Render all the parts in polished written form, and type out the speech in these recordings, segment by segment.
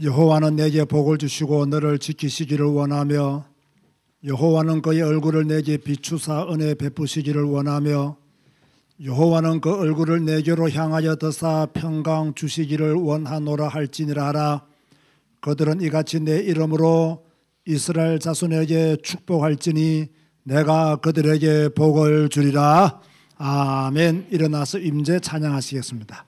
여호와는 내게 복을 주시고 너를 지키시기를 원하며 여호와는 그의 얼굴을 내게 비추사 은혜 베푸시기를 원하며 여호와는 그 얼굴을 내게로 향하여 드사 평강 주시기를 원하노라 할지니라. 그들은 이같이 내 이름으로 이스라엘 자손에게 축복할지니 내가 그들에게 복을 주리라. 아멘. 일어나서 임재 찬양하시겠습니다.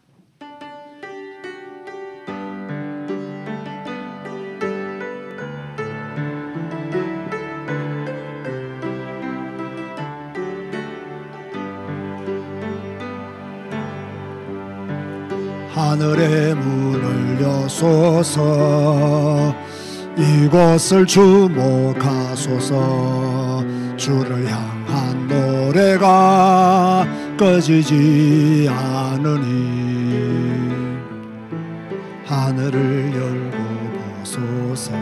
하늘의 문을 여소서 이곳을 주목하소서. 주를 향한 노래가 꺼지지 않으니 하늘을 열고 보소서.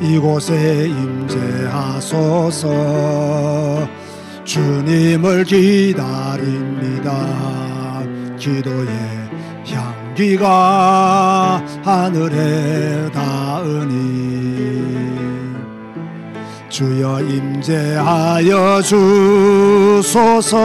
이곳에 임재하소서. 주님을 기다립니다. 기도의 향기가 하늘에 닿으니 주여 임재하여 주소서.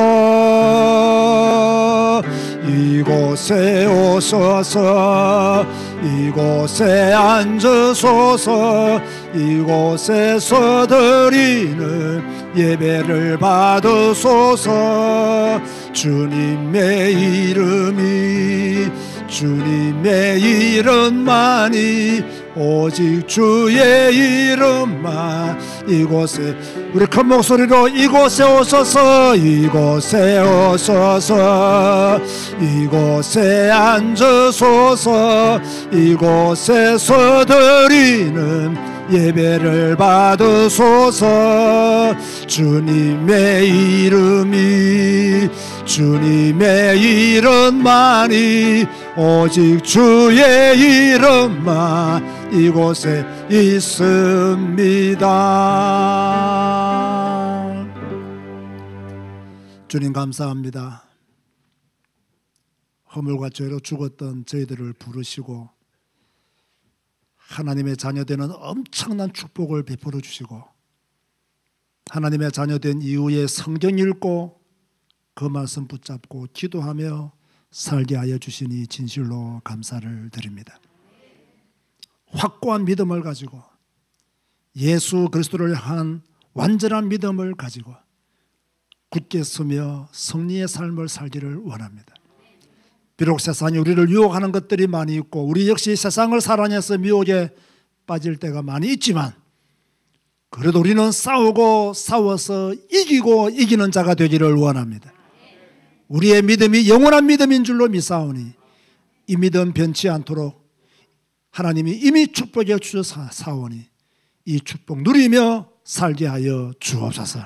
이곳에 오소서. 이곳에 앉으소서. 이곳에서 드리는 예배를 받으소서. 주님의 이름만이 오직 주의 이름만. 이곳에 우리 큰 목소리로 이곳에 오소서. 이곳에 오소서. 이곳에 앉으소서. 이곳에서 드리는 예배를 받으소서. 주님의 이름만이 오직 주의 이름만 이곳에 있습니다. 주님 감사합니다. 허물과 죄로 죽었던 저희들을 부르시고 하나님의 자녀되는 엄청난 축복을 베풀어 주시고 하나님의 자녀된 이후에 성경 읽고 그 말씀 붙잡고 기도하며 살게 하여 주시니 진실로 감사를 드립니다. 확고한 믿음을 가지고 예수 그리스도를 향한 완전한 믿음을 가지고 굳게 서며 승리의 삶을 살기를 원합니다. 비록 세상이 우리를 유혹하는 것들이 많이 있고 우리 역시 세상을 사랑해서 미혹에 빠질 때가 많이 있지만 그래도 우리는 싸워서 이기고 이기는 자가 되기를 원합니다. 우리의 믿음이 영원한 믿음인 줄로 믿사오니 이 믿음 변치 않도록 하나님이 이미 축복해 주셨사오니 이 축복 누리며 살게 하여 주옵소서.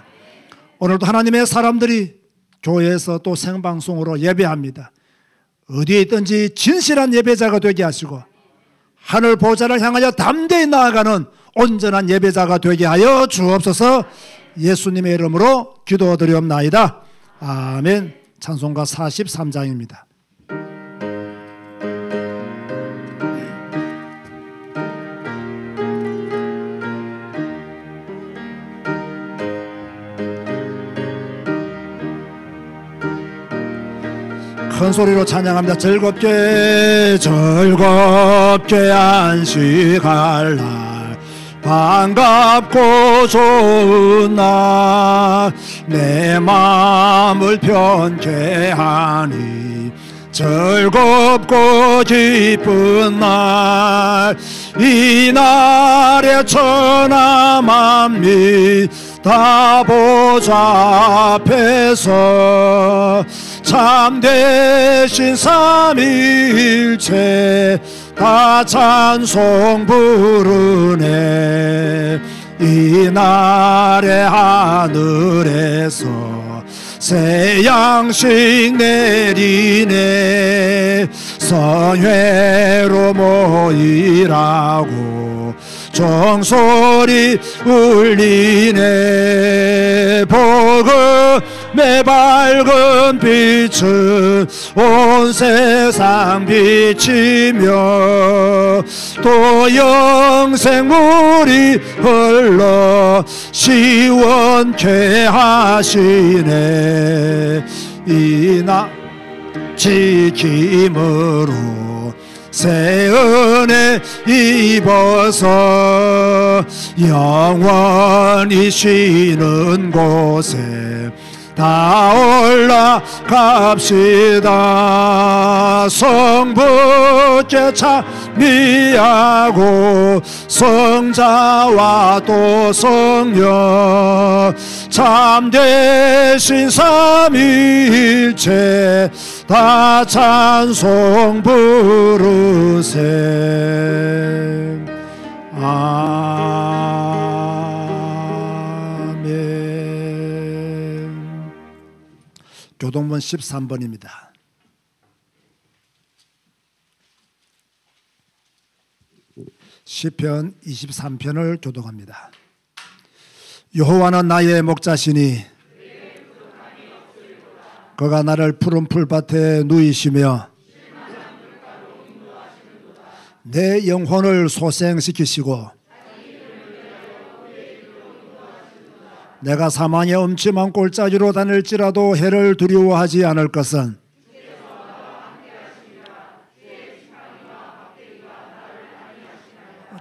오늘도 하나님의 사람들이 교회에서 또 생방송으로 예배합니다. 어디에 있든지 진실한 예배자가 되게 하시고 하늘 보좌를 향하여 담대히 나아가는 온전한 예배자가 되게 하여 주옵소서. 예수님의 이름으로 기도드리옵나이다. 아멘. 찬송가 43장입니다. 큰 소리로 찬양합니다. 즐겁게 안식할 날 반갑고 좋은 날 내 마음을 편케 하니 즐겁고 기쁜 날 이 날에 천하 만민 다 보좌 앞에서 참되신 삼위일체 다 찬송 부르네. 이 날에 하늘에서 새 양식 내리네. 선회로 모이라고 종소리 울리네. 복음 매 밝은 빛은 온 세상 비치며 또 영생물이 흘러 시원케 하시네. 이나 지킴으로 새 은혜 입어서 영원히 쉬는 곳에 다 올라갑시다. 성부께 찬미하고 성자와 또 성령 참되신 삼위일체 다 찬송 부르세. 아멘. 교동문 13번입니다. 시편 23편을 교독합니다. 여호와는 나의 목자시니 그가 나를 푸른 풀밭에 누이시며 내 영혼을 소생시키시고 내가 사망의 엄침한 골짜기로 다닐지라도 해를 두려워하지 않을 것은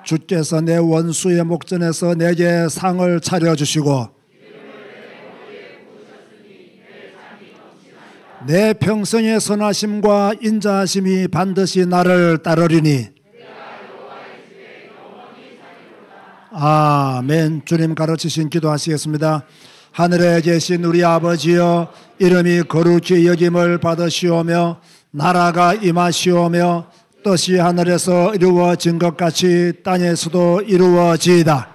주께서 내 원수의 목전에서 내게 상을 차려주시고 내 평생의 선하심과 인자하심이 반드시 나를 따르리니. 아멘. 주님 가르치신 기도하시겠습니다. 하늘에 계신 우리 아버지여, 이름이 거룩히 여김을 받으시오며 나라가 임하시오며 뜻이 하늘에서 이루어진 것 같이 땅에서도 이루어지이다.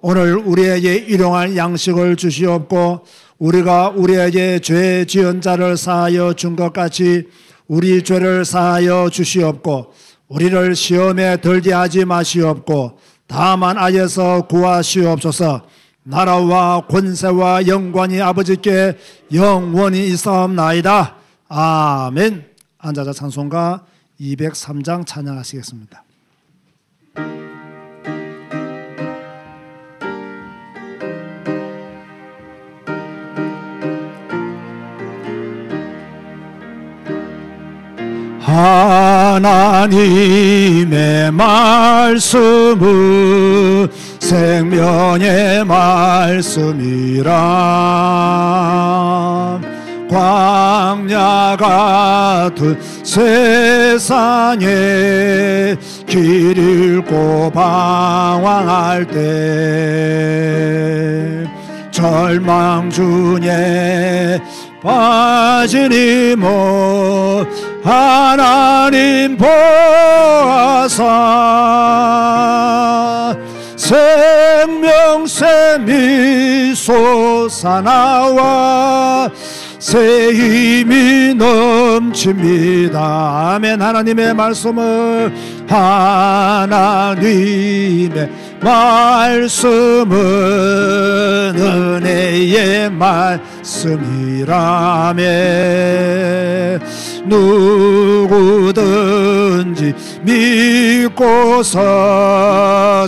오늘 우리에게 일용할 양식을 주시옵고 우리가 우리에게 죄 지은 자를 사하여 준 것 같이 우리 죄를 사하여 주시옵고 우리를 시험에 들게 하지 마시옵고 다만 악에서 구하시옵소서. 나라와 권세와 영광이 아버지께 영원히 있사옵나이다. 아멘. 앉아서 찬송가 203장 찬양하시겠습니다. 하나님의 말씀은 생명의 말씀이라. 광야 같은 세상에 길 잃고 방황할 때 절망 중에 빠진 이모 하나님 보아사 생명샘이 솟아나와 새 힘이 넘칩니다. 아멘. 하나님의 말씀을 하나님의 말씀은 은혜의 말씀이라며 누구든지 믿고서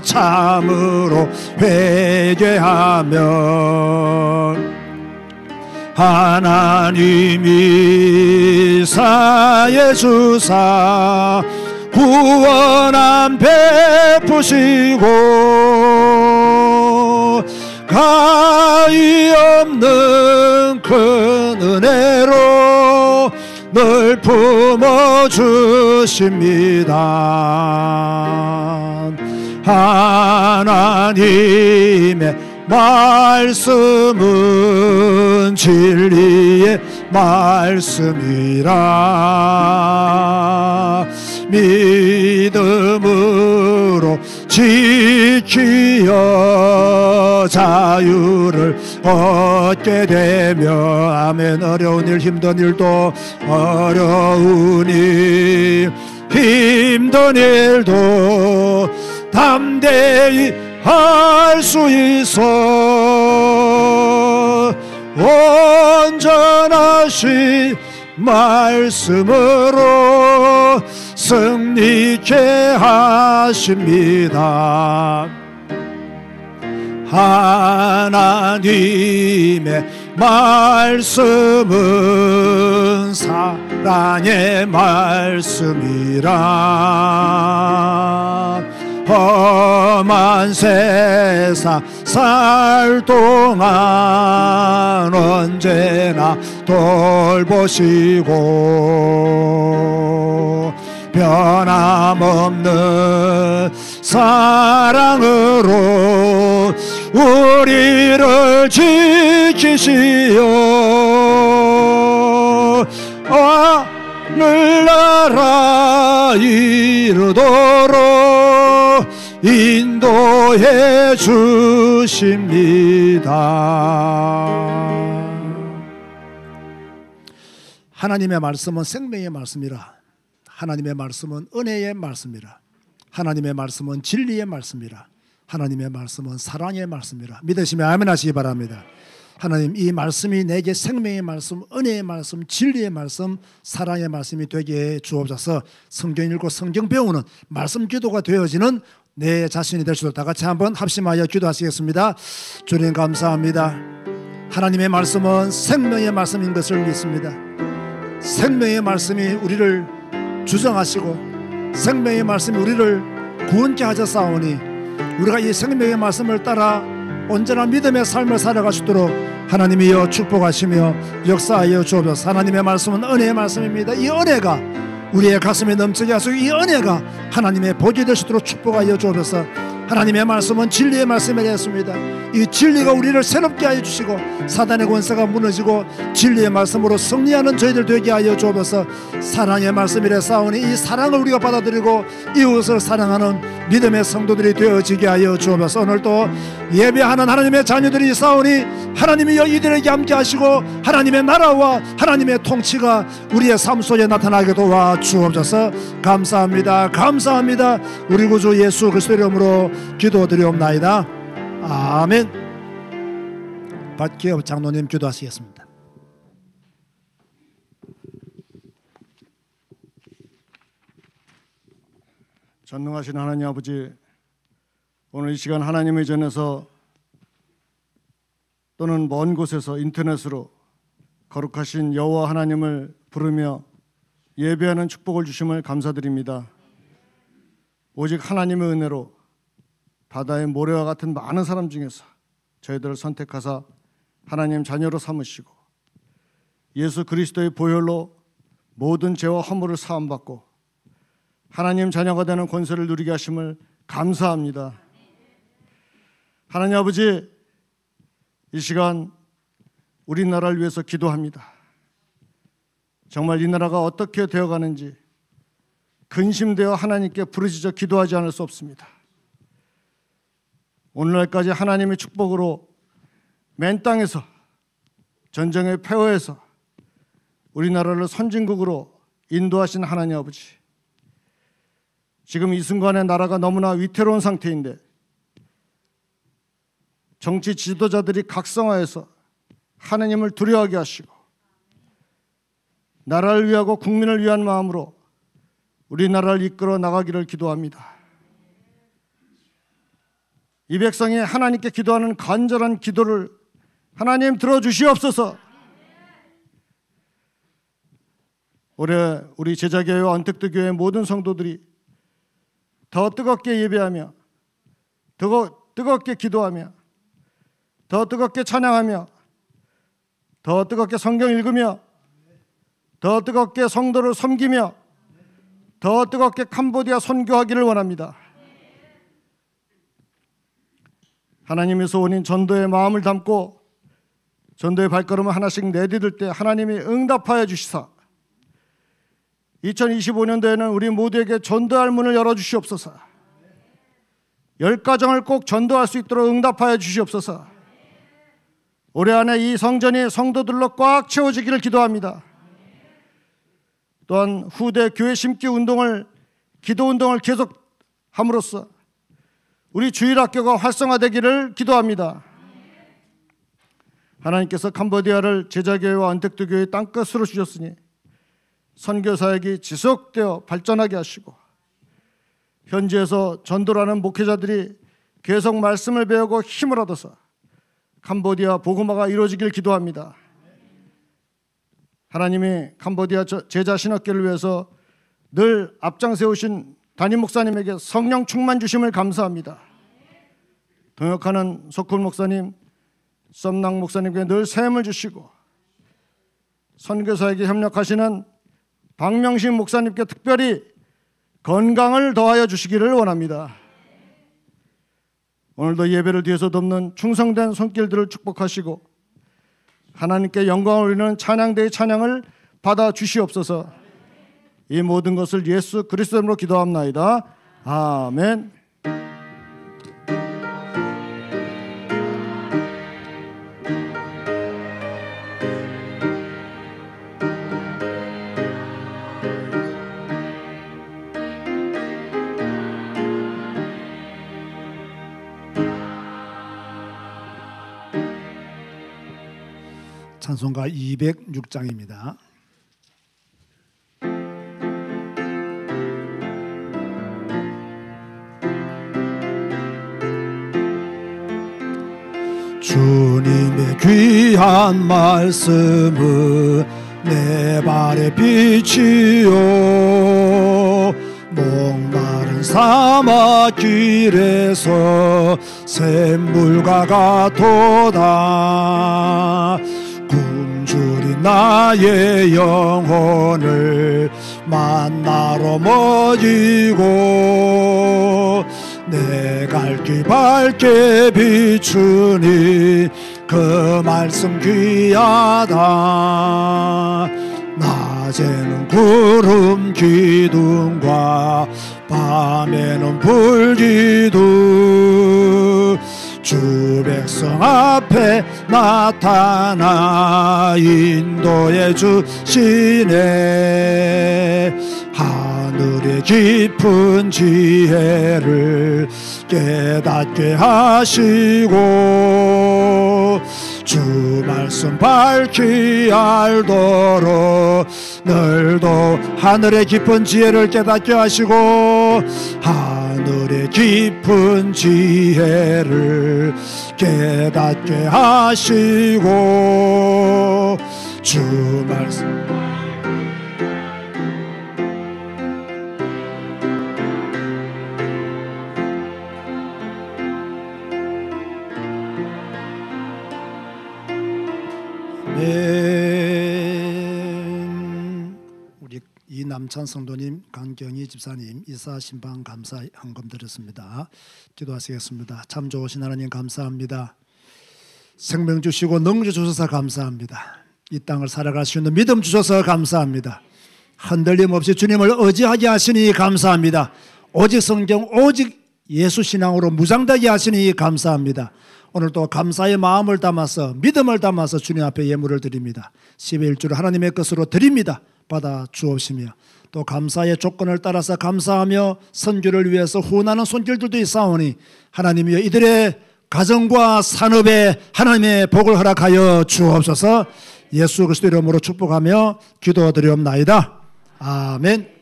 참으로 회개하면 하나님이 사해 주사 구원함 베푸시고 가히 없는 큰 은혜로 늘 품어주십니다. 하나님의 말씀은 진리의 말씀이라. 믿음으로 지키어 자유를 얻게 되며 아멘. 어려운 일 힘든 일도 어려운 일 힘든 일도 담대히 할 수 있어 온전히 것이 말씀으로 승리케 하십니다. 하나님의 말씀은 사랑의 말씀이라. 험한 세상 살 동안 언제나 돌보시고 변함없는 사랑으로 우리를 지키시오. 하늘나라 이르도록 인도해 주십니다. 하나님의 말씀은 생명의 말씀이라. 하나님의 말씀은 은혜의 말씀이라. 하나님의 말씀은 진리의 말씀이라. 하나님의 말씀은 사랑의 말씀이라. 믿으시면 아멘 하시기 바랍니다. 하나님, 이 말씀이 내게 생명의 말씀, 은혜의 말씀, 진리의 말씀, 사랑의 말씀이 되게 해 주옵소서. 성경 읽고 성경 배우는 말씀 기도가 되어지는 내 자신이 될 수 있도록 다 같이 한번 합심하여 기도하시겠습니다. 주님 감사합니다. 하나님의 말씀은 생명의 말씀인 것을 믿습니다. 생명의 말씀이 우리를 주정하시고 생명의 말씀이 우리를 구원케 하셨사오니 우리가 이 생명의 말씀을 따라 언제나 믿음의 삶을 살아갈 수 있도록 하나님이여 축복하시며 역사하여 주옵소서. 하나님의 말씀은 은혜의 말씀입니다. 이 은혜가 우리의 가슴에 넘치게 하시고 이 은혜가 하나님의 복이 될 수 있도록 축복하여 주옵소서. 하나님의 말씀은 진리의 말씀이 되었습니다. 이 진리가 우리를 새롭게 하여 주시고 사단의 권세가 무너지고 진리의 말씀으로 승리하는 저희들 되게 하여 주옵소서. 사랑의 말씀이라 싸우니 이 사랑을 우리가 받아들이고 이웃을 사랑하는 믿음의 성도들이 되어지게 하여 주옵소서. 오늘도 예배하는 하나님의 자녀들이 싸우니 하나님이여 이들에게 함께 하시고 하나님의 나라와 하나님의 통치가 우리의 삶 속에 나타나게 도와 주옵소서. 감사합니다. 감사합니다. 우리 구주 예수 그리스도의 이름으로 기도드리옵나이다. 아멘. 박기업 장로님 기도하시겠습니다. 전능하신 하나님 아버지, 오늘 이 시간 하나님의 전에서 또는 먼 곳에서 인터넷으로 거룩하신 여호와 하나님을 부르며 예배하는 축복을 주심을 감사드립니다. 오직 하나님의 은혜로 바다의 모래와 같은 많은 사람 중에서 저희들을 선택하사 하나님 자녀로 삼으시고 예수 그리스도의 보혈로 모든 죄와 허물을 사함받고 하나님 자녀가 되는 권세를 누리게 하심을 감사합니다. 하나님 아버지, 이 시간 우리나라를 위해서 기도합니다. 정말 이 나라가 어떻게 되어가는지 근심되어 하나님께 부르짖어 기도하지 않을 수 없습니다. 오늘날까지 하나님의 축복으로 맨 땅에서 전쟁의 폐허에서 우리나라를 선진국으로 인도하신 하나님 아버지, 지금 이 순간에 나라가 너무나 위태로운 상태인데 정치 지도자들이 각성하여서 하나님을 두려워하게 하시고 나라를 위하고 국민을 위한 마음으로 우리나라를 이끌어 나가기를 기도합니다. 이 백성이 하나님께 기도하는 간절한 기도를 하나님 들어주시옵소서. 올해 우리 제자교회와 언택트교회 모든 성도들이 더 뜨겁게 예배하며 뜨겁게 기도하며 더 뜨겁게 찬양하며 더 뜨겁게 성경 읽으며 더 뜨겁게 성도를 섬기며 더 뜨겁게 캄보디아 선교하기를 원합니다. 하나님의 소원인 전도의 마음을 담고 전도의 발걸음을 하나씩 내디딜 때 하나님이 응답하여 주시사 2025년도에는 우리 모두에게 전도할 문을 열어주시옵소서. 10가정을 꼭 전도할 수 있도록 응답하여 주시옵소서. 올해 안에 이 성전이 성도들로 꽉 채워지기를 기도합니다. 또한 후대 교회 심기 운동을, 기도 운동을 계속함으로써 우리 주일학교가 활성화되기를 기도합니다. 하나님께서 캄보디아를 제자교회와 언택트교회의 땅끝으로 주셨으니 선교사역이 지속되어 발전하게 하시고 현지에서 전도를 하는 목회자들이 계속 말씀을 배우고 힘을 얻어서 캄보디아 복음화가 이루어지길 기도합니다. 하나님이 캄보디아 제자 신학교를 위해서 늘 앞장 세우신 담임 목사님에게 성령 충만 주심을 감사합니다. 동역하는 소쿨 목사님, 썸낭 목사님께 늘 샘을 주시고 선교사에게 협력하시는 박명신 목사님께 특별히 건강을 더하여 주시기를 원합니다. 오늘도 예배를 뒤에서 돕는 충성된 손길들을 축복하시고 하나님께 영광을 올리는 찬양대의 찬양을 받아 주시옵소서. 이 모든 것을 예수 그리스도 이름으로 기도합나이다. 아멘. 찬송가 206장입니다. 주님의 귀한 말씀은 내 발의 빛이요 목마른 사막 길에서 샘물과 같도다. 굶주린 나의 영혼을 만나러 모이고 내 갈 길 밝게 비추니 그 말씀 귀하다. 낮에는 구름 기둥과 밤에는 불기둥 주 백성 앞에 나타나 인도해 주시네. 하늘의 깊은 지혜를 깨닫게 하시고 주 말씀 밝히 알도록 늘도 하늘의 깊은 지혜를 깨닫게 하시고 하늘의 깊은 지혜를 깨닫게 하시고 주 말씀 우리 이남찬 성도님, 강경희 집사님 이사 신방 감사 헌금 드렸습니다. 기도하시겠습니다. 참 좋으신 하나님 감사합니다. 생명 주시고 능주 주셔서 감사합니다. 이 땅을 살아갈 수 있는 믿음 주셔서 감사합니다. 흔들림 없이 주님을 의지하게 하시니 감사합니다. 오직 성경 오직 예수 신앙으로 무장되게 하시니 감사합니다. 오늘도 감사의 마음을 담아서 믿음을 담아서 주님 앞에 예물을 드립니다. 11주를 하나님의 것으로 드립니다. 받아 주옵시며 또 감사의 조건을 따라서 감사하며 선교를 위해서 후원하는 손길들도 있사오니 하나님이여 이들의 가정과 산업에 하나님의 복을 허락하여 주옵소서. 예수 그리스도 이름으로 축복하며 기도드리옵나이다. 아멘.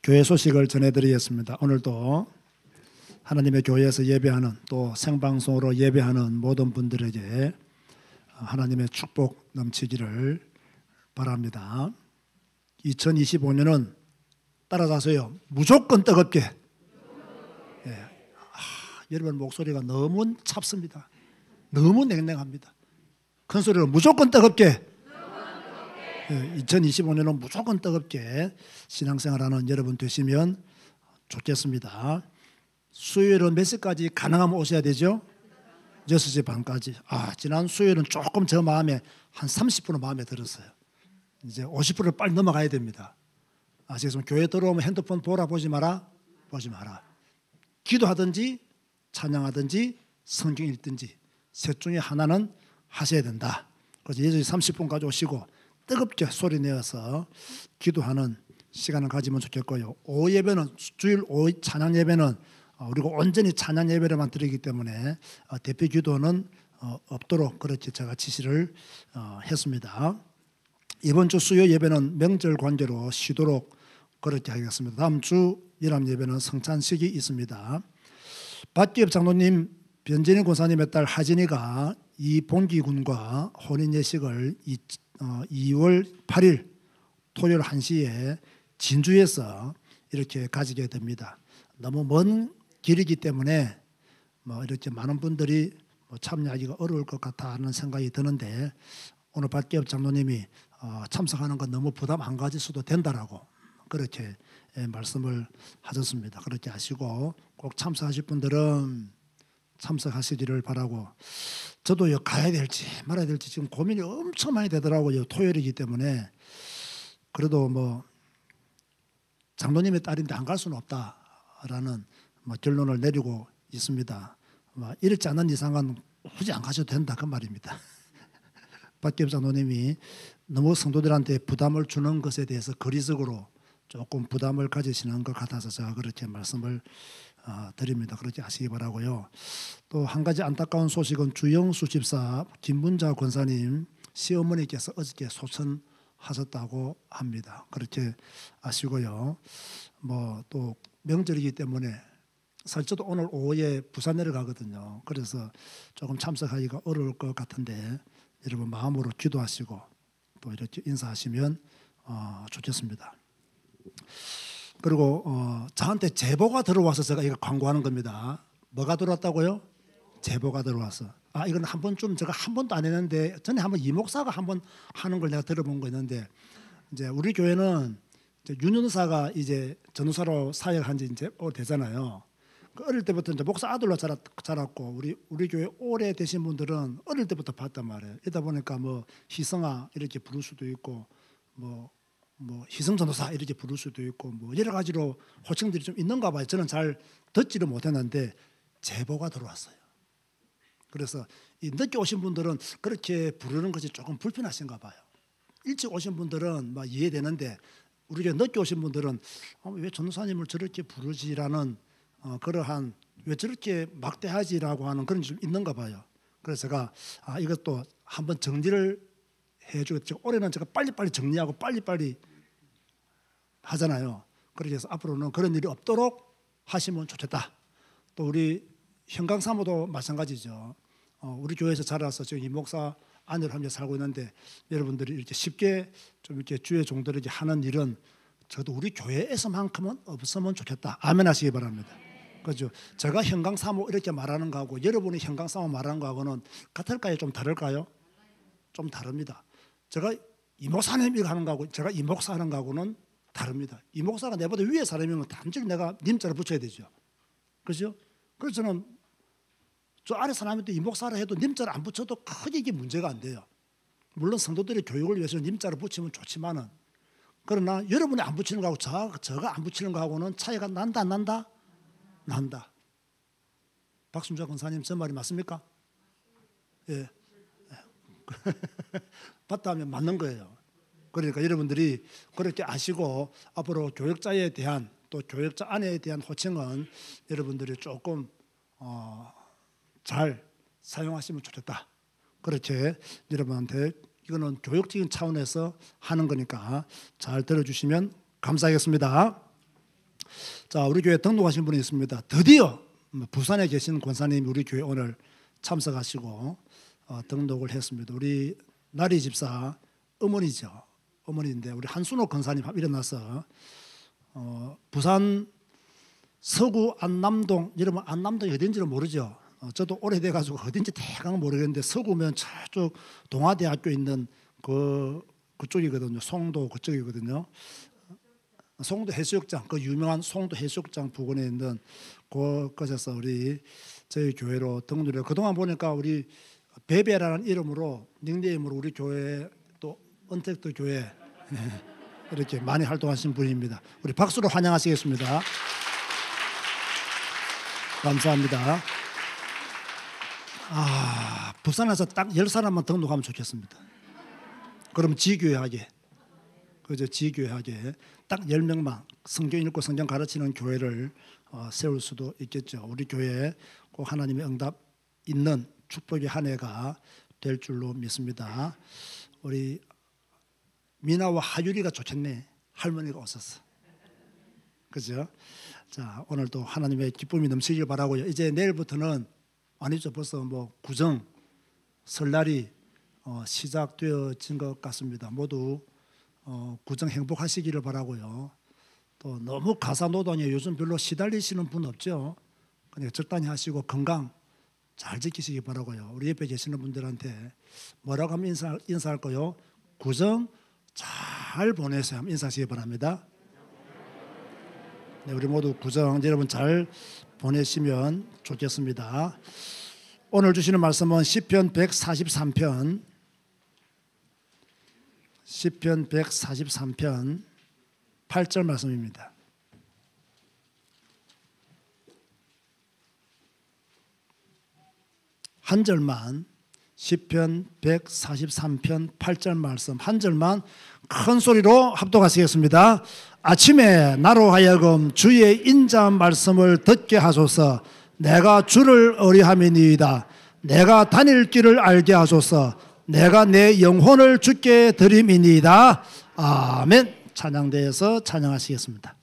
교회 소식을 전해드리겠습니다. 오늘도 하나님의 교회에서 예배하는 또 생방송으로 예배하는 모든 분들에게 하나님의 축복 넘치기를 바랍니다. 2025년은 따라가서요 무조건 뜨겁게 여러분 목소리가 너무 찹습니다. 너무 냉랭합니다. 큰 소리로 무조건 뜨겁게 2025년은 무조건 뜨겁게 신앙생활하는 여러분 되시면 좋겠습니다. 수요일은 몇 시까지 가능하면 오셔야 되죠? 6시 반까지. 지난 수요일은 조금 저 마음에 한 30% 마음에 들었어요. 이제 50%를 빨리 넘어가야 됩니다. 아시겠습니까? 교회 들어오면 핸드폰 보라 보지 마라? 보지 마라. 기도하든지 찬양하든지 성경 읽든지 셋 중에 하나는 하셔야 된다. 그래서 6시 30분까지 오시고 뜨겁게 소리 내어서 기도하는 시간을 가지면 좋겠고요. 오후 예배는 주일 오후 찬양 예배는 우리가 온전히 찬양 예배를만 드리기 때문에 대표 기도는 없도록 그렇게 제가 지시를 했습니다. 이번 주 수요 예배는 명절 관계로 쉬도록 그렇게 하겠습니다. 다음 주 연합 예배는 성찬식이 있습니다. 박기엽 장로님, 변진희 권사님의 딸 하진이가 이봉기 군과 혼인 예식을 2월 8일 토요일 1시에 진주에서 이렇게 가지게 됩니다. 너무 먼 길이기 때문에 이렇게 많은 분들이 참여하기가 어려울 것 같아 하는 생각이 드는데, 오늘 박기엽 장로님이 참석하는 건 너무 부담 안 가질 수도 된다라고 그렇게 말씀을 하셨습니다. 그렇게 하시고 꼭 참석하실 분들은 참석하시기를 바라고, 저도 가야 될지 말아야 될지 지금 고민이 엄청 많이 되더라고요. 토요일이기 때문에. 그래도 장로님의 딸인데 안 갈 수는 없다라는 결론을 내리고 있습니다. 이렇지 않은 이상은 굳이 안 가셔도 된다 그 말입니다. 박기엽 장로님이 너무 성도들한테 부담을 주는 것에 대해서 거리적으로 조금 부담을 가지시는 것 같아서 제가 그렇게 말씀을 드립니다. 그렇게 하시기 바라고요. 또 한 가지 안타까운 소식은 주영수 집사 김문자 권사님 시어머니께서 어저께 소천하셨다고 합니다. 그렇게 아시고요. 또 명절이기 때문에 사실 저도 오늘 오후에 부산 내려가거든요. 그래서 조금 참석하기가 어려울 것 같은데 여러분 마음으로 기도하시고 또 이렇게 인사하시면 좋겠습니다. 그리고 저한테 제보가 들어와서 제가 이거 광고하는 겁니다. 뭐가 들어왔다고요? 제보가 들어와서. 이건 한 번쯤 제가 한 번도 안 했는데 전에 한번 이 목사가 한번 하는 걸 내가 들어본 거 있는데, 이제 우리 교회는 이제 윤은사가 이제 전도사로 사역한 지 이제 오래되잖아요. 어릴 때부터 이제 목사 아들로 자랐고 우리 교회 오래 되신 분들은 어릴 때부터 봤단 말이에요. 이러다 보니까 희성아 이렇게 부를 수도 있고 희성 전도사 이렇게 부를 수도 있고 여러 가지로 호칭들이 좀 있는가 봐요. 저는 잘 듣지를 못했는데 제보가 들어왔어요. 그래서 이 늦게 오신 분들은 그렇게 부르는 것이 조금 불편하신가 봐요. 일찍 오신 분들은 이해되는데 우리 교회 늦게 오신 분들은 왜 전도사님을 저렇게 부르지라는 그러한 왜 저렇게 막대하지라고 하는 그런 게 좀 있는가 봐요. 그래서 제가 이것도 한번 정리를 해주고, 올해는 제가 빨리빨리 정리하고 빨리빨리 하잖아요. 그래서 앞으로는 그런 일이 없도록 하시면 좋겠다. 또 우리 현강사모도 마찬가지죠. 우리 교회에서 자라서 지금 이 목사 아내를 하면서 살고 있는데, 여러분들이 이렇게 쉽게 좀 이렇게 주의 종들에게 하는 일은 저도 우리 교회에서만큼은 없으면 좋겠다. 아멘 하시기 바랍니다. 그죠? 제가 현강사모 이렇게 말하는 거하고 여러분이 현강사모 말하는 거하고는 같을까요? 좀 다를까요? 좀 다릅니다. 제가 이 목사님 이거 하는 거하고 제가 이 목사 하는 거하고는 다릅니다. 이 목사가 내보다 위에 사람이면 단지 내가 님자를 붙여야 되죠. 그렇죠? 그래서 저는 저 아래 사람한테 이 목사를 해도 님자를 안 붙여도 크게 이게 문제가 안 돼요. 물론 성도들의 교육을 위해서 님자를 붙이면 좋지만은, 그러나 여러분이 안 붙이는 거하고 저가 안 붙이는 거하고는 차이가 난다 안 난다? 난다. 박순자 권사님 저 말이 맞습니까? 예. 맞다 하면 맞는 거예요. 그러니까 여러분들이 그렇게 아시고 앞으로 교역자에 대한 또 교역자 아내에 대한 호칭은 여러분들이 조금 잘 사용하시면 좋겠다. 그렇게 여러분한테 이거는 교육적인 차원에서 하는 거니까 잘 들어주시면 감사하겠습니다. 자, 우리 교회 등록하신 분이 있습니다. 드디어 부산에 계신 권사님이 우리 교회 오늘 참석하시고 등록을 했습니다. 우리 나리 집사 어머니죠. 어머니인데 우리 한순옥 권사님 일어나서 부산 서구 안남동, 여러분 안남동이 어딘지는 모르죠. 저도 오래돼가지고 어딘지 대강 모르겠는데 서구면 저쪽 동아대학교 있는 그쪽이거든요. 송도 그쪽이거든요. 송도 해수욕장, 그 유명한 송도 해수욕장 부근에 있는 그곳에서 저희 교회로 등록을. 그동안 보니까 우리 베베라는 이름으로 닉네임으로 우리 교회 또 언택트 교회 이렇게 많이 활동하신 분입니다. 우리 박수로 환영하시겠습니다. 감사합니다. 부산에서 딱 10사람만 등록하면 좋겠습니다. 그럼 지교회하게, 그죠? 지교회하게 딱 10명만 성경 읽고 성경 가르치는 교회를 세울 수도 있겠죠. 우리 교회에 꼭 하나님의 응답 있는 축복의 한 해가 될 줄로 믿습니다. 우리 미나와 하율이가 좋겠네. 할머니가 없었어. 그죠? 자, 오늘도 하나님의 기쁨이 넘치길 바라고요. 이제 내일부터는 아니죠. 벌써 뭐 구정 설날이 시작되어진 것 같습니다. 모두 구정 행복하시기를 바라고요. 또 너무 가사노동에 요즘 별로 시달리시는 분 없죠? 그냥 적당히 하시고 건강 잘 지키시기 바라고요. 우리 옆에 계시는 분들한테 뭐라고 하면 인사할까요? 구정 잘 보내세요. 한번 인사하시기 바랍니다. 네, 우리 모두 구정 여러분 잘 보내시면 좋겠습니다. 오늘 주시는 말씀은 시편 143편 8절 말씀입니다. 한 절만 시편 143편 8절 말씀 한 절만 큰 소리로 합독하시겠습니다. 아침에 나로 하여금 주의 인자한 말씀을 듣게 하소서. 내가 주를 의뢰함이니이다. 내가 다닐 길을 알게 하소서. 내가 내 영혼을 주께 드림이니이다. 아멘. 찬양대에서 찬양하시겠습니다.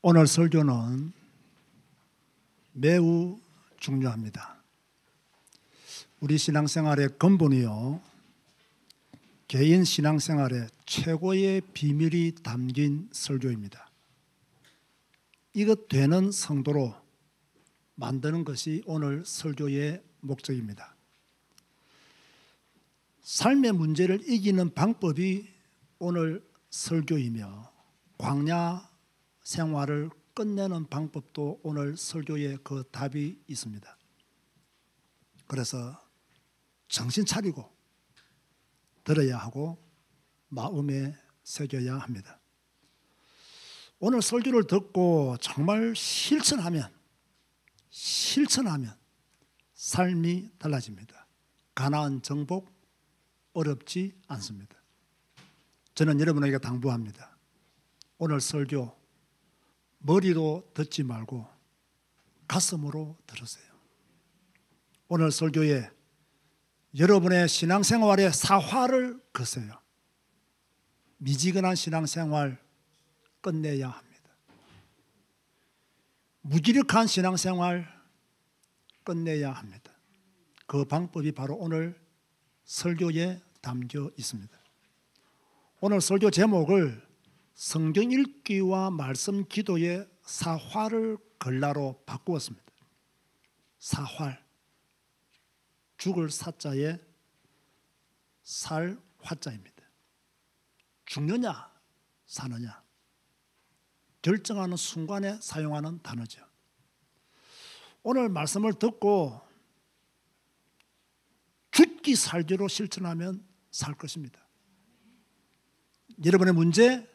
오늘 설교는 매우 중요합니다. 우리 신앙생활의 근본이요, 개인 신앙생활의 최고의 비밀이 담긴 설교입니다. 이것 되는 성도로 만드는 것이 오늘 설교의 목적입니다. 삶의 문제를 이기는 방법이 오늘 설교이며 광야 생활을 끝내는 방법도 오늘 설교에 그 답이 있습니다. 그래서 정신 차리고 들어야 하고 마음에 새겨야 합니다. 오늘 설교를 듣고 정말 실천하면 삶이 달라집니다. 가나안 정복 어렵지 않습니다. 저는 여러분에게 당부합니다. 오늘 설교 머리로 듣지 말고 가슴으로 들으세요. 오늘 설교에 여러분의 신앙생활에 사활을 거세요. 미지근한 신앙생활 끝내야 합니다. 무기력한 신앙생활 끝내야 합니다. 그 방법이 바로 오늘 설교에 담겨 있습니다. 오늘 설교 제목을 성경 읽기와 말씀 기도의 사활을 걸라로 바꾸었습니다. 사활, 죽을 사자에 살 화자입니다. 죽느냐 사느냐 결정하는 순간에 사용하는 단어죠. 오늘 말씀을 듣고 죽기 살기로 실천하면 살 것입니다. 여러분의 문제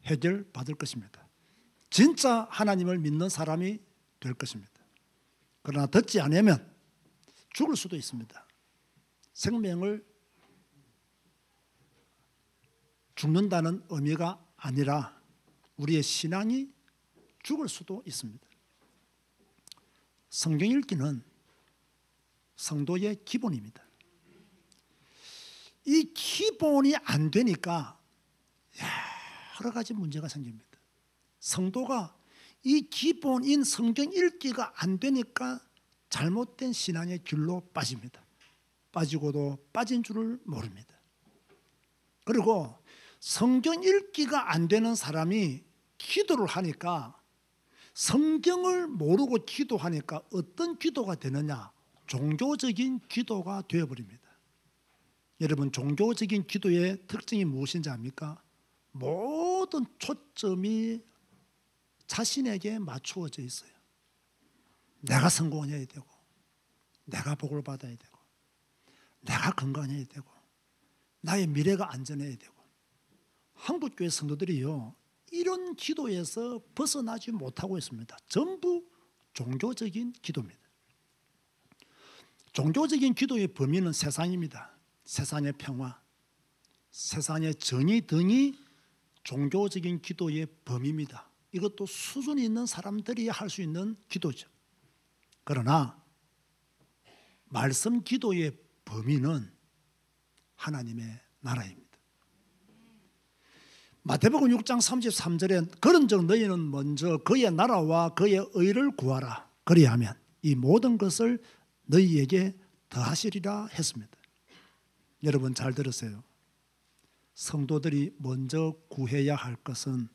해결받을 것입니다. 진짜 하나님을 믿는 사람이 될 것입니다. 그러나 듣지 않으면 죽을 수도 있습니다. 생명을 죽는다는 의미가 아니라 우리의 신앙이 죽을 수도 있습니다. 성경 읽기는 성도의 기본입니다. 이 기본이 안 되니까 여러 가지 문제가 생깁니다. 성도가 이 기본인 성경 읽기가 안 되니까 잘못된 신앙의 길로 빠집니다. 빠지고도 빠진 줄을 모릅니다. 그리고 성경 읽기가 안 되는 사람이 기도를 하니까 성경을 모르고 기도하니까 어떤 기도가 되느냐? 종교적인 기도가 되어버립니다. 여러분, 종교적인 기도의 특징이 무엇인지 압니까? 모든 초점이 자신에게 맞추어져 있어요. 내가 성공해야 되고, 내가 복을 받아야 되고, 내가 건강해야 되고, 나의 미래가 안전해야 되고. 한국교회 성도들이요, 이런 기도에서 벗어나지 못하고 있습니다. 전부 종교적인 기도입니다. 종교적인 기도의 범위는 세상입니다. 세상의 평화, 세상의 정의 등이 종교적인 기도의 범위입니다. 이것도 수준이 있는 사람들이 할 수 있는 기도죠. 그러나 말씀 기도의 범위는 하나님의 나라입니다. 마태복음 6장 33절에 그런즉 너희는 먼저 그의 나라와 그의 의를 구하라. 그리하면 이 모든 것을 너희에게 더하시리라 했습니다. 여러분 잘 들으세요. 성도들이 먼저 구해야 할 것은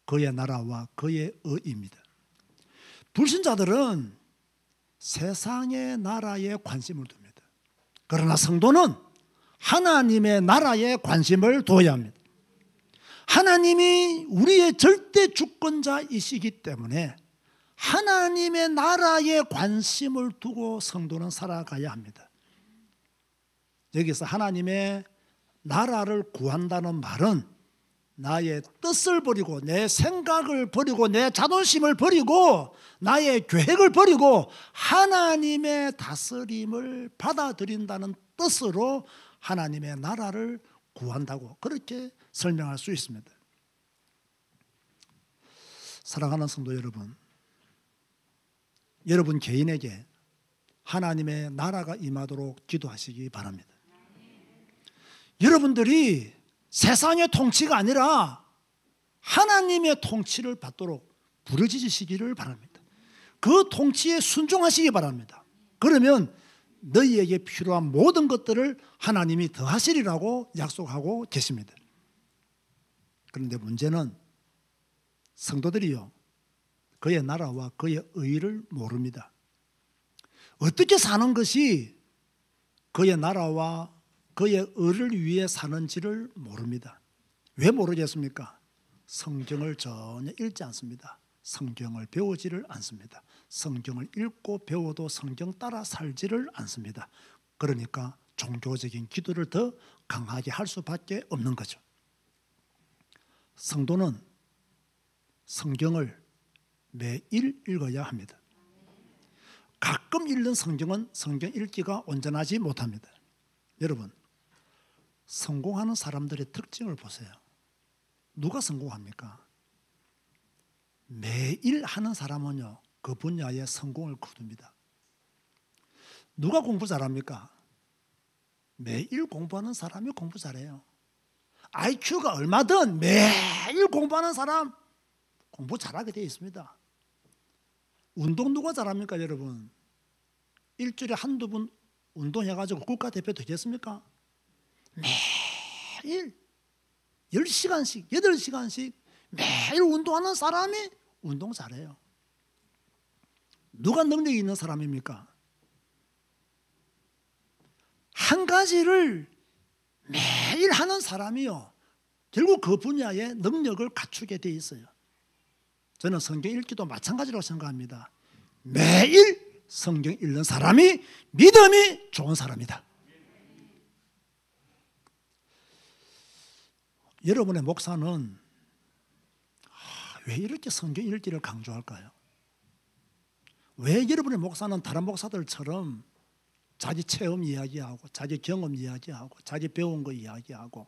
그의 나라와 그의 의입니다. 불신자들은 세상의 나라에 관심을 둡니다. 그러나 성도는 하나님의 나라에 관심을 둬야 합니다. 하나님이 우리의 절대 주권자이시기 때문에 하나님의 나라에 관심을 두고 성도는 살아가야 합니다. 여기서 하나님의 나라를 구한다는 말은 나의 뜻을 버리고 내 생각을 버리고 내 자존심을 버리고 나의 계획을 버리고 하나님의 다스림을 받아들인다는 뜻으로 하나님의 나라를 구한다고 그렇게 설명할 수 있습니다. 사랑하는 성도 여러분, 여러분 개인에게 하나님의 나라가 임하도록 기도하시기 바랍니다. 여러분들이 세상의 통치가 아니라 하나님의 통치를 받도록 부르짖으시기를 바랍니다. 그 통치에 순종하시기 바랍니다. 그러면 너희에게 필요한 모든 것들을 하나님이 더하시리라고 약속하고 계십니다. 그런데 문제는 성도들이요, 그의 나라와 그의 의를 모릅니다. 어떻게 사는 것이 그의 나라와 그의 의를 위해 사는지를 모릅니다. 왜 모르겠습니까? 성경을 전혀 읽지 않습니다. 성경을 배우지를 않습니다. 성경을 읽고 배워도 성경 따라 살지를 않습니다. 그러니까 종교적인 기도를 더 강하게 할 수밖에 없는 거죠. 성도는 성경을 매일 읽어야 합니다. 가끔 읽는 성경은 성경 읽기가 온전하지 못합니다. 여러분, 성공하는 사람들의 특징을 보세요. 누가 성공합니까? 매일 하는 사람은요, 그 분야에 성공을 거둡니다. 누가 공부 잘합니까? 매일 공부하는 사람이 공부 잘해요. IQ가 얼마든 매일 공부하는 사람 공부 잘하게 되어 있습니다. 운동 누가 잘합니까, 여러분? 일주일에 한두 번 운동해가지고 국가대표 되겠습니까? 매일 10시간씩 8시간씩 매일 운동하는 사람이 운동 잘해요. 누가 능력이 있는 사람입니까? 한 가지를 매일 하는 사람이요, 결국 그 분야에 능력을 갖추게 돼 있어요. 저는 성경 읽기도 마찬가지라고 생각합니다. 매일 성경 읽는 사람이 믿음이 좋은 사람이다. 여러분의 목사는 왜 이렇게 성경 읽기를 강조할까요? 왜 여러분의 목사는 다른 목사들처럼 자기 체험 이야기하고 자기 경험 이야기하고 자기 배운 거 이야기하고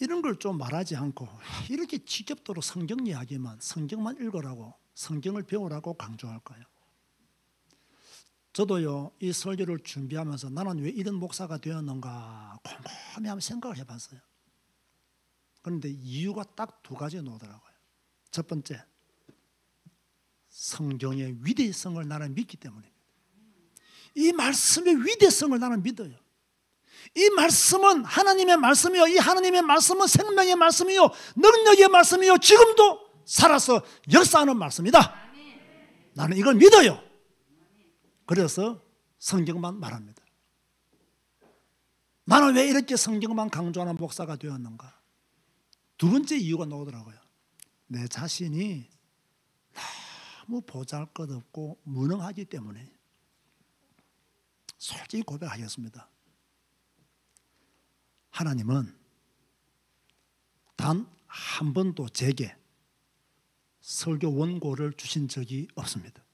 이런 걸 좀 말하지 않고 이렇게 직접적으로 성경 이야기만, 성경만 읽으라고, 성경을 배우라고 강조할까요? 저도요, 이 설교를 준비하면서 나는 왜 이런 목사가 되었는가 곰곰이 한번 생각을 해봤어요. 그런데 이유가 딱 두 가지 나오더라고요. 첫 번째, 성경의 위대성을 나는 믿기 때문입니다. 이 말씀의 위대성을 나는 믿어요. 이 말씀은 하나님의 말씀이요, 이 하나님의 말씀은 생명의 말씀이요, 능력의 말씀이요, 지금도 살아서 역사하는 말씀이다. 나는 이걸 믿어요. 그래서 성경만 말합니다. 나는 왜 이렇게 성경만 강조하는 목사가 되었는가? 두 번째 이유가 나오더라고요. 내 자신이 너무 보잘것없고 무능하기 때문에. 솔직히 고백하겠습니다. 하나님은 단 한 번도 제게 설교 원고를 주신 적이 없습니다.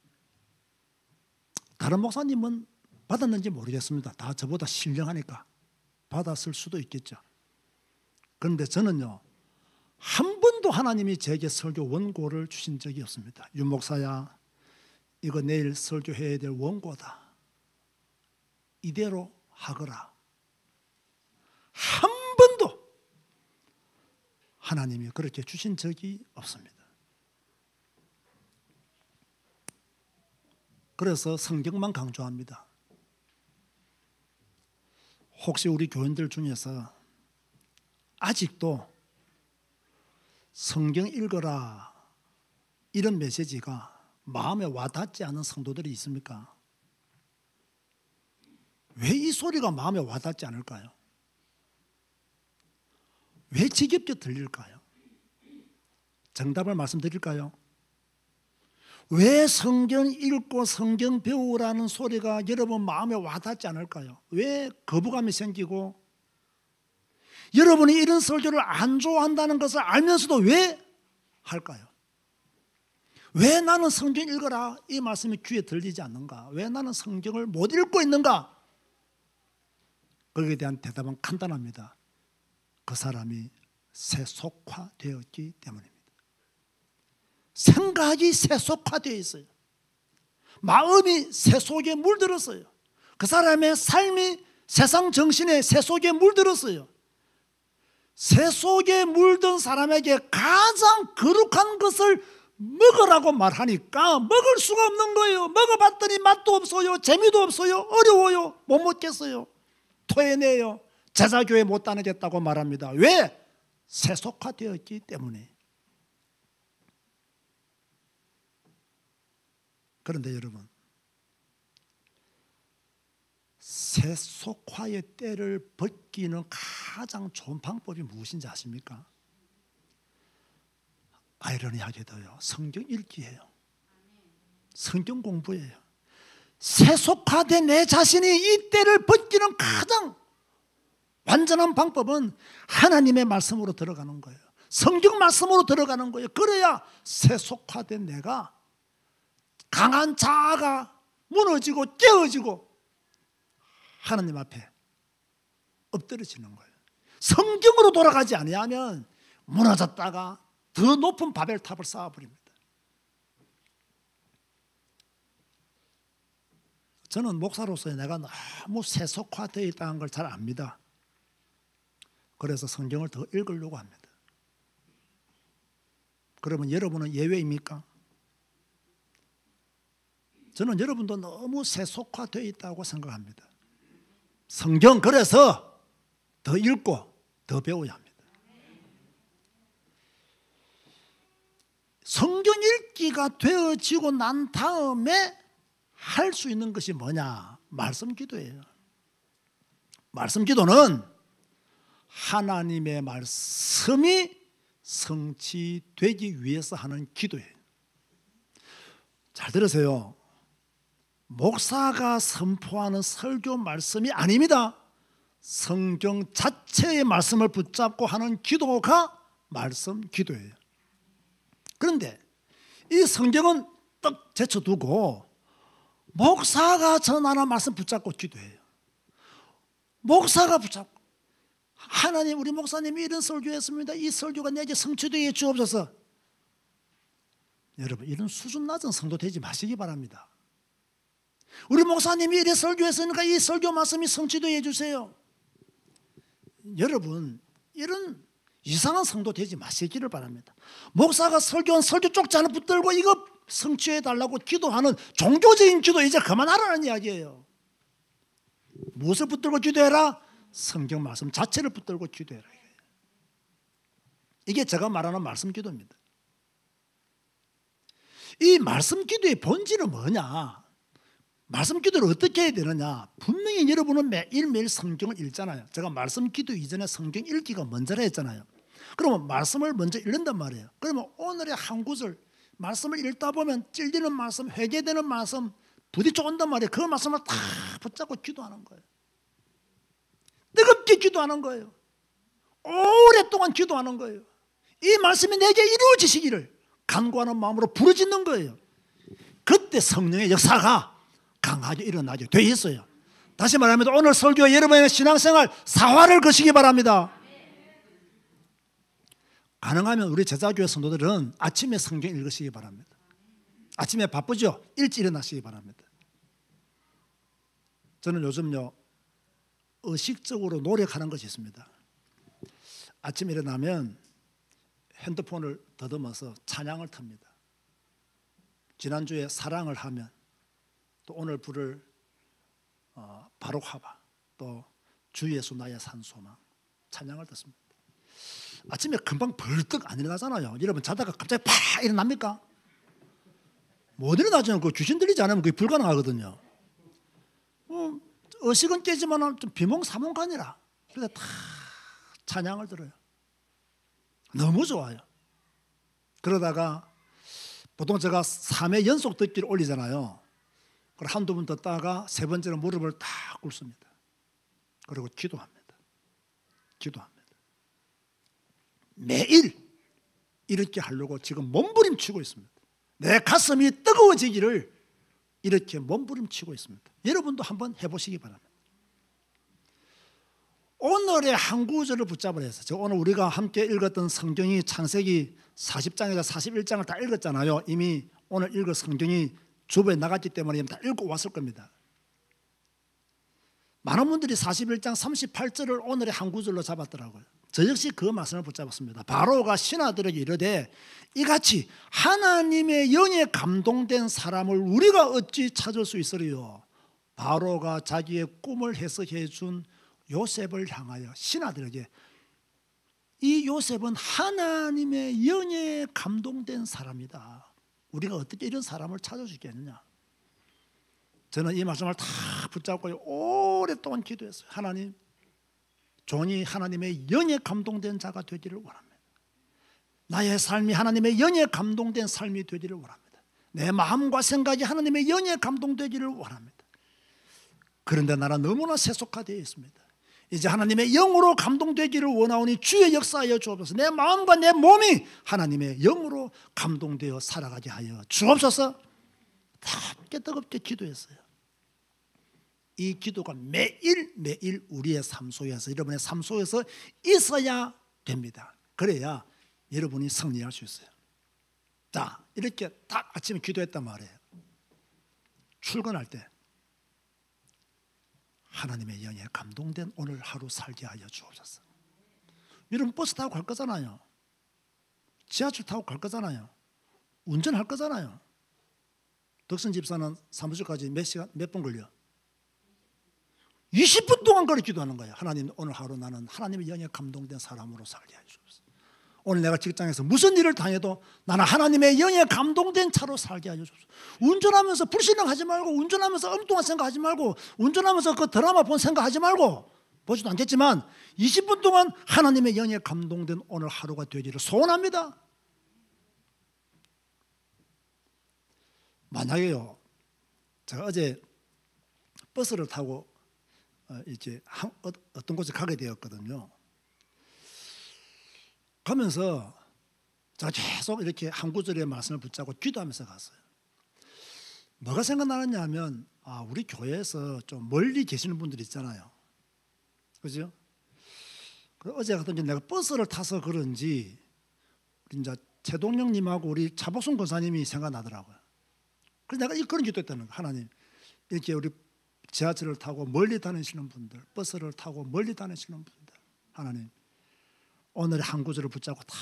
다른 목사님은 받았는지 모르겠습니다. 다 저보다 신령하니까 받았을 수도 있겠죠. 그런데 저는요, 한 번도 하나님이 제게 설교 원고를 주신 적이 없습니다. 윤 목사야, 이거 내일 설교해야 될 원고다. 이대로 하거라. 한 번도 하나님이 그렇게 주신 적이 없습니다. 그래서 성경만 강조합니다. 혹시 우리 교인들 중에서 아직도 성경 읽어라 이런 메시지가 마음에 와닿지 않은 성도들이 있습니까? 왜 이 소리가 마음에 와닿지 않을까요? 왜 지겹게 들릴까요? 정답을 말씀드릴까요? 왜 성경 읽고 성경 배우라는 소리가 여러분 마음에 와닿지 않을까요? 왜 거부감이 생기고 여러분이 이런 설교를 안 좋아한다는 것을 알면서도 왜 할까요? 왜 나는 성경 읽어라 이 말씀이 귀에 들리지 않는가? 왜 나는 성경을 못 읽고 있는가? 거기에 대한 대답은 간단합니다. 그 사람이 세속화되었기 때문입니다. 생각이 세속화되어 있어요. 마음이 세속에 물들었어요. 그 사람의 삶이 세상 정신의 세속에 물들었어요. 세속에 물든 사람에게 가장 거룩한 것을 먹으라고 말하니까 먹을 수가 없는 거예요. 먹어봤더니 맛도 없어요. 재미도 없어요. 어려워요. 못 먹겠어요. 토해내요. 제자교회 못 다니겠다고 말합니다. 왜? 세속화되었기 때문에. 그런데 여러분, 세속화의 때를 벗기는 가장 좋은 방법이 무엇인지 아십니까? 아이러니하게도요, 성경 읽기예요. 성경 공부예요. 세속화된 내 자신이 이 때를 벗기는 가장 완전한 방법은 하나님의 말씀으로 들어가는 거예요. 성경 말씀으로 들어가는 거예요. 그래야 세속화된 내가 강한 자아가 무너지고 깨어지고 하나님 앞에 엎드려지는 거예요. 성경으로 돌아가지 아니하면 무너졌다가 더 높은 바벨탑을 쌓아버립니다. 저는 목사로서 내가 너무 세속화되어 있다는 걸 잘 압니다. 그래서 성경을 더 읽으려고 합니다. 그러면 여러분은 예외입니까? 저는 여러분도 너무 세속화되어 있다고 생각합니다. 성경 그래서 더 읽고 더 배워야 합니다. 성경 읽기가 되어지고 난 다음에 할 수 있는 것이 뭐냐? 말씀 기도예요. 말씀 기도는 하나님의 말씀이 성취되기 위해서 하는 기도예요. 잘 들으세요. 목사가 선포하는 설교 말씀이 아닙니다. 성경 자체의 말씀을 붙잡고 하는 기도가 말씀 기도예요. 그런데 이 성경은 딱 제쳐두고 목사가 전하는 말씀 붙잡고 기도해요. 목사가 붙잡고 하나님 우리 목사님이 이런 설교했습니다. 이 설교가 내게 성취되게 주옵소서. 여러분 이런 수준 낮은 성도 되지 마시기 바랍니다. 우리 목사님이 이래 설교했으니까 이 설교 말씀이 성취되게 해주세요. 여러분 이런 이상한 성도 되지 마시기를 바랍니다. 목사가 설교한 설교 쪽지 하나 붙들고 이거 성취해달라고 기도하는 종교적인 기도 이제 그만하라는 이야기예요. 무엇을 붙들고 기도해라? 성경 말씀 자체를 붙들고 기도해라. 이게 제가 말하는 말씀 기도입니다. 이 말씀 기도의 본질은 뭐냐? 말씀 기도를 어떻게 해야 되느냐? 분명히 여러분은 매일매일 성경을 읽잖아요. 제가 말씀 기도 이전에 성경 읽기가 먼저라 했잖아요. 그러면 말씀을 먼저 읽는단 말이에요. 그러면 오늘의 한 구절 말씀을 읽다 보면 찔리는 말씀, 회개되는 말씀 부딪혀 온단 말이에요. 그 말씀을 다 붙잡고 기도하는 거예요. 뜨겁게 기도하는 거예요. 오랫동안 기도하는 거예요. 이 말씀이 내게 이루어지시기를 간구하는 마음으로 부르짖는 거예요. 그때 성령의 역사가 강하게 일어나게 돼 있어요. 다시 말하면 오늘 설교 여러분의 신앙생활 사활을 거시기 바랍니다. 가능하면 우리 제자교회 성도들은 아침에 성경 읽으시기 바랍니다. 아침에 바쁘죠? 일찍 일어나시기 바랍니다. 저는 요즘요 의식적으로 노력하는 것이 있습니다. 아침에 일어나면 핸드폰을 더듬어서 찬양을 틉니다. 지난주에 사랑을 하면 또 오늘 부를 바로하바 또 주 예수 나의 산소망 찬양을 듣습니다. 아침에 금방 벌떡 안 일어나잖아요. 여러분 자다가 갑자기 팍 일어납니까? 못 일어나잖아요. 그 귀신 들리지 않으면 그게 불가능하거든요. 의식은 깨지만 좀 비몽사몽간이라 그래서 다 찬양을 들어요. 너무 좋아요. 그러다가 보통 제가 3회 연속 듣기를 올리잖아요. 그걸 한두 번 듣다가 세 번째는 무릎을 딱 꿇습니다. 그리고 기도합니다. 기도합니다. 매일 이렇게 하려고 지금 몸부림치고 있습니다. 내 가슴이 뜨거워지기를 이렇게 몸부림치고 있습니다. 여러분도 한번 해보시기 바랍니다. 오늘의 한 구절을 붙잡으라 해서 오늘 우리가 함께 읽었던 성경이 창세기 40장에서 41장을 다 읽었잖아요. 이미 오늘 읽은 성경이 주부에 나갔기 때문에 다 읽고 왔을 겁니다. 많은 분들이 41장 38절을 오늘의 한 구절로 잡았더라고요. 저 역시 그 말씀을 붙잡았습니다. 바로가 신하들에게 이르되 이같이 하나님의 영에 감동된 사람을 우리가 어찌 찾을 수 있으리요. 바로가 자기의 꿈을 해석해 준 요셉을 향하여 신하들에게 이 요셉은 하나님의 영에 감동된 사람이다. 우리가 어떻게 이런 사람을 찾을 수 있겠느냐. 저는 이 말씀을 다 붙잡고 오랫동안 기도했어요. 하나님, 종이 하나님의 영에 감동된 자가 되기를 원합니다. 나의 삶이 하나님의 영에 감동된 삶이 되기를 원합니다. 내 마음과 생각이 하나님의 영에 감동되기를 원합니다. 그런데 나는 너무나 세속화되어 있습니다. 이제 하나님의 영으로 감동되기를 원하오니 주의 역사하여 주옵소서. 내 마음과 내 몸이 하나님의 영으로 감동되어 살아가게 하여 주옵소서. 뜨겁게 기도했어요. 이 기도가 매일매일 우리의 삶 속에서, 여러분의 삶 속에서 있어야 됩니다. 그래야 여러분이 승리할 수 있어요. 자, 이렇게 딱 아침에 기도했단 말이에요. 출근할 때 하나님의 영에 감동된 오늘 하루 살게 하여 주옵소서. 여러분 버스 타고 갈 거잖아요. 지하철 타고 갈 거잖아요. 운전할 거잖아요. 덕선 집사는 사무실까지 몇 분 걸려? 20분 동안 그렇게 기도하는 거예요. 하나님, 오늘 하루 나는 하나님의 영에 감동된 사람으로 살게 하여 주옵소서. 오늘 내가 직장에서 무슨 일을 당해도 나는 하나님의 영에 감동된 차로 살게 하여 주옵소서. 운전하면서 불신앙하지 말고, 운전하면서 엉뚱한 생각하지 말고, 운전하면서 그 드라마 본 생각하지 말고, 보지도 않겠지만 20분 동안 하나님의 영에 감동된 오늘 하루가 되기를 소원합니다. 만약에요, 제가 어제 버스를 타고 이제 어떤 곳에 가게 되었거든요. 가면서 제가 계속 이렇게 한 구절의 말씀을 붙잡고 기도하면서 갔어요. 뭐가 생각나느냐 하면, 우리 교회에서 좀 멀리 계시는 분들 있잖아요. 그죠? 어제 같은 내가 버스를 타서 그런지 우리 이제 최동영님하고 우리 차복순 권사님이 생각나더라고요. 그래서 내가 그런 기도했다는 거예요. 하나님, 이렇게 우리 지하철을 타고 멀리 다니시는 분들, 버스를 타고 멀리 다니시는 분들, 하나님 오늘의 한 구절을 붙잡고 다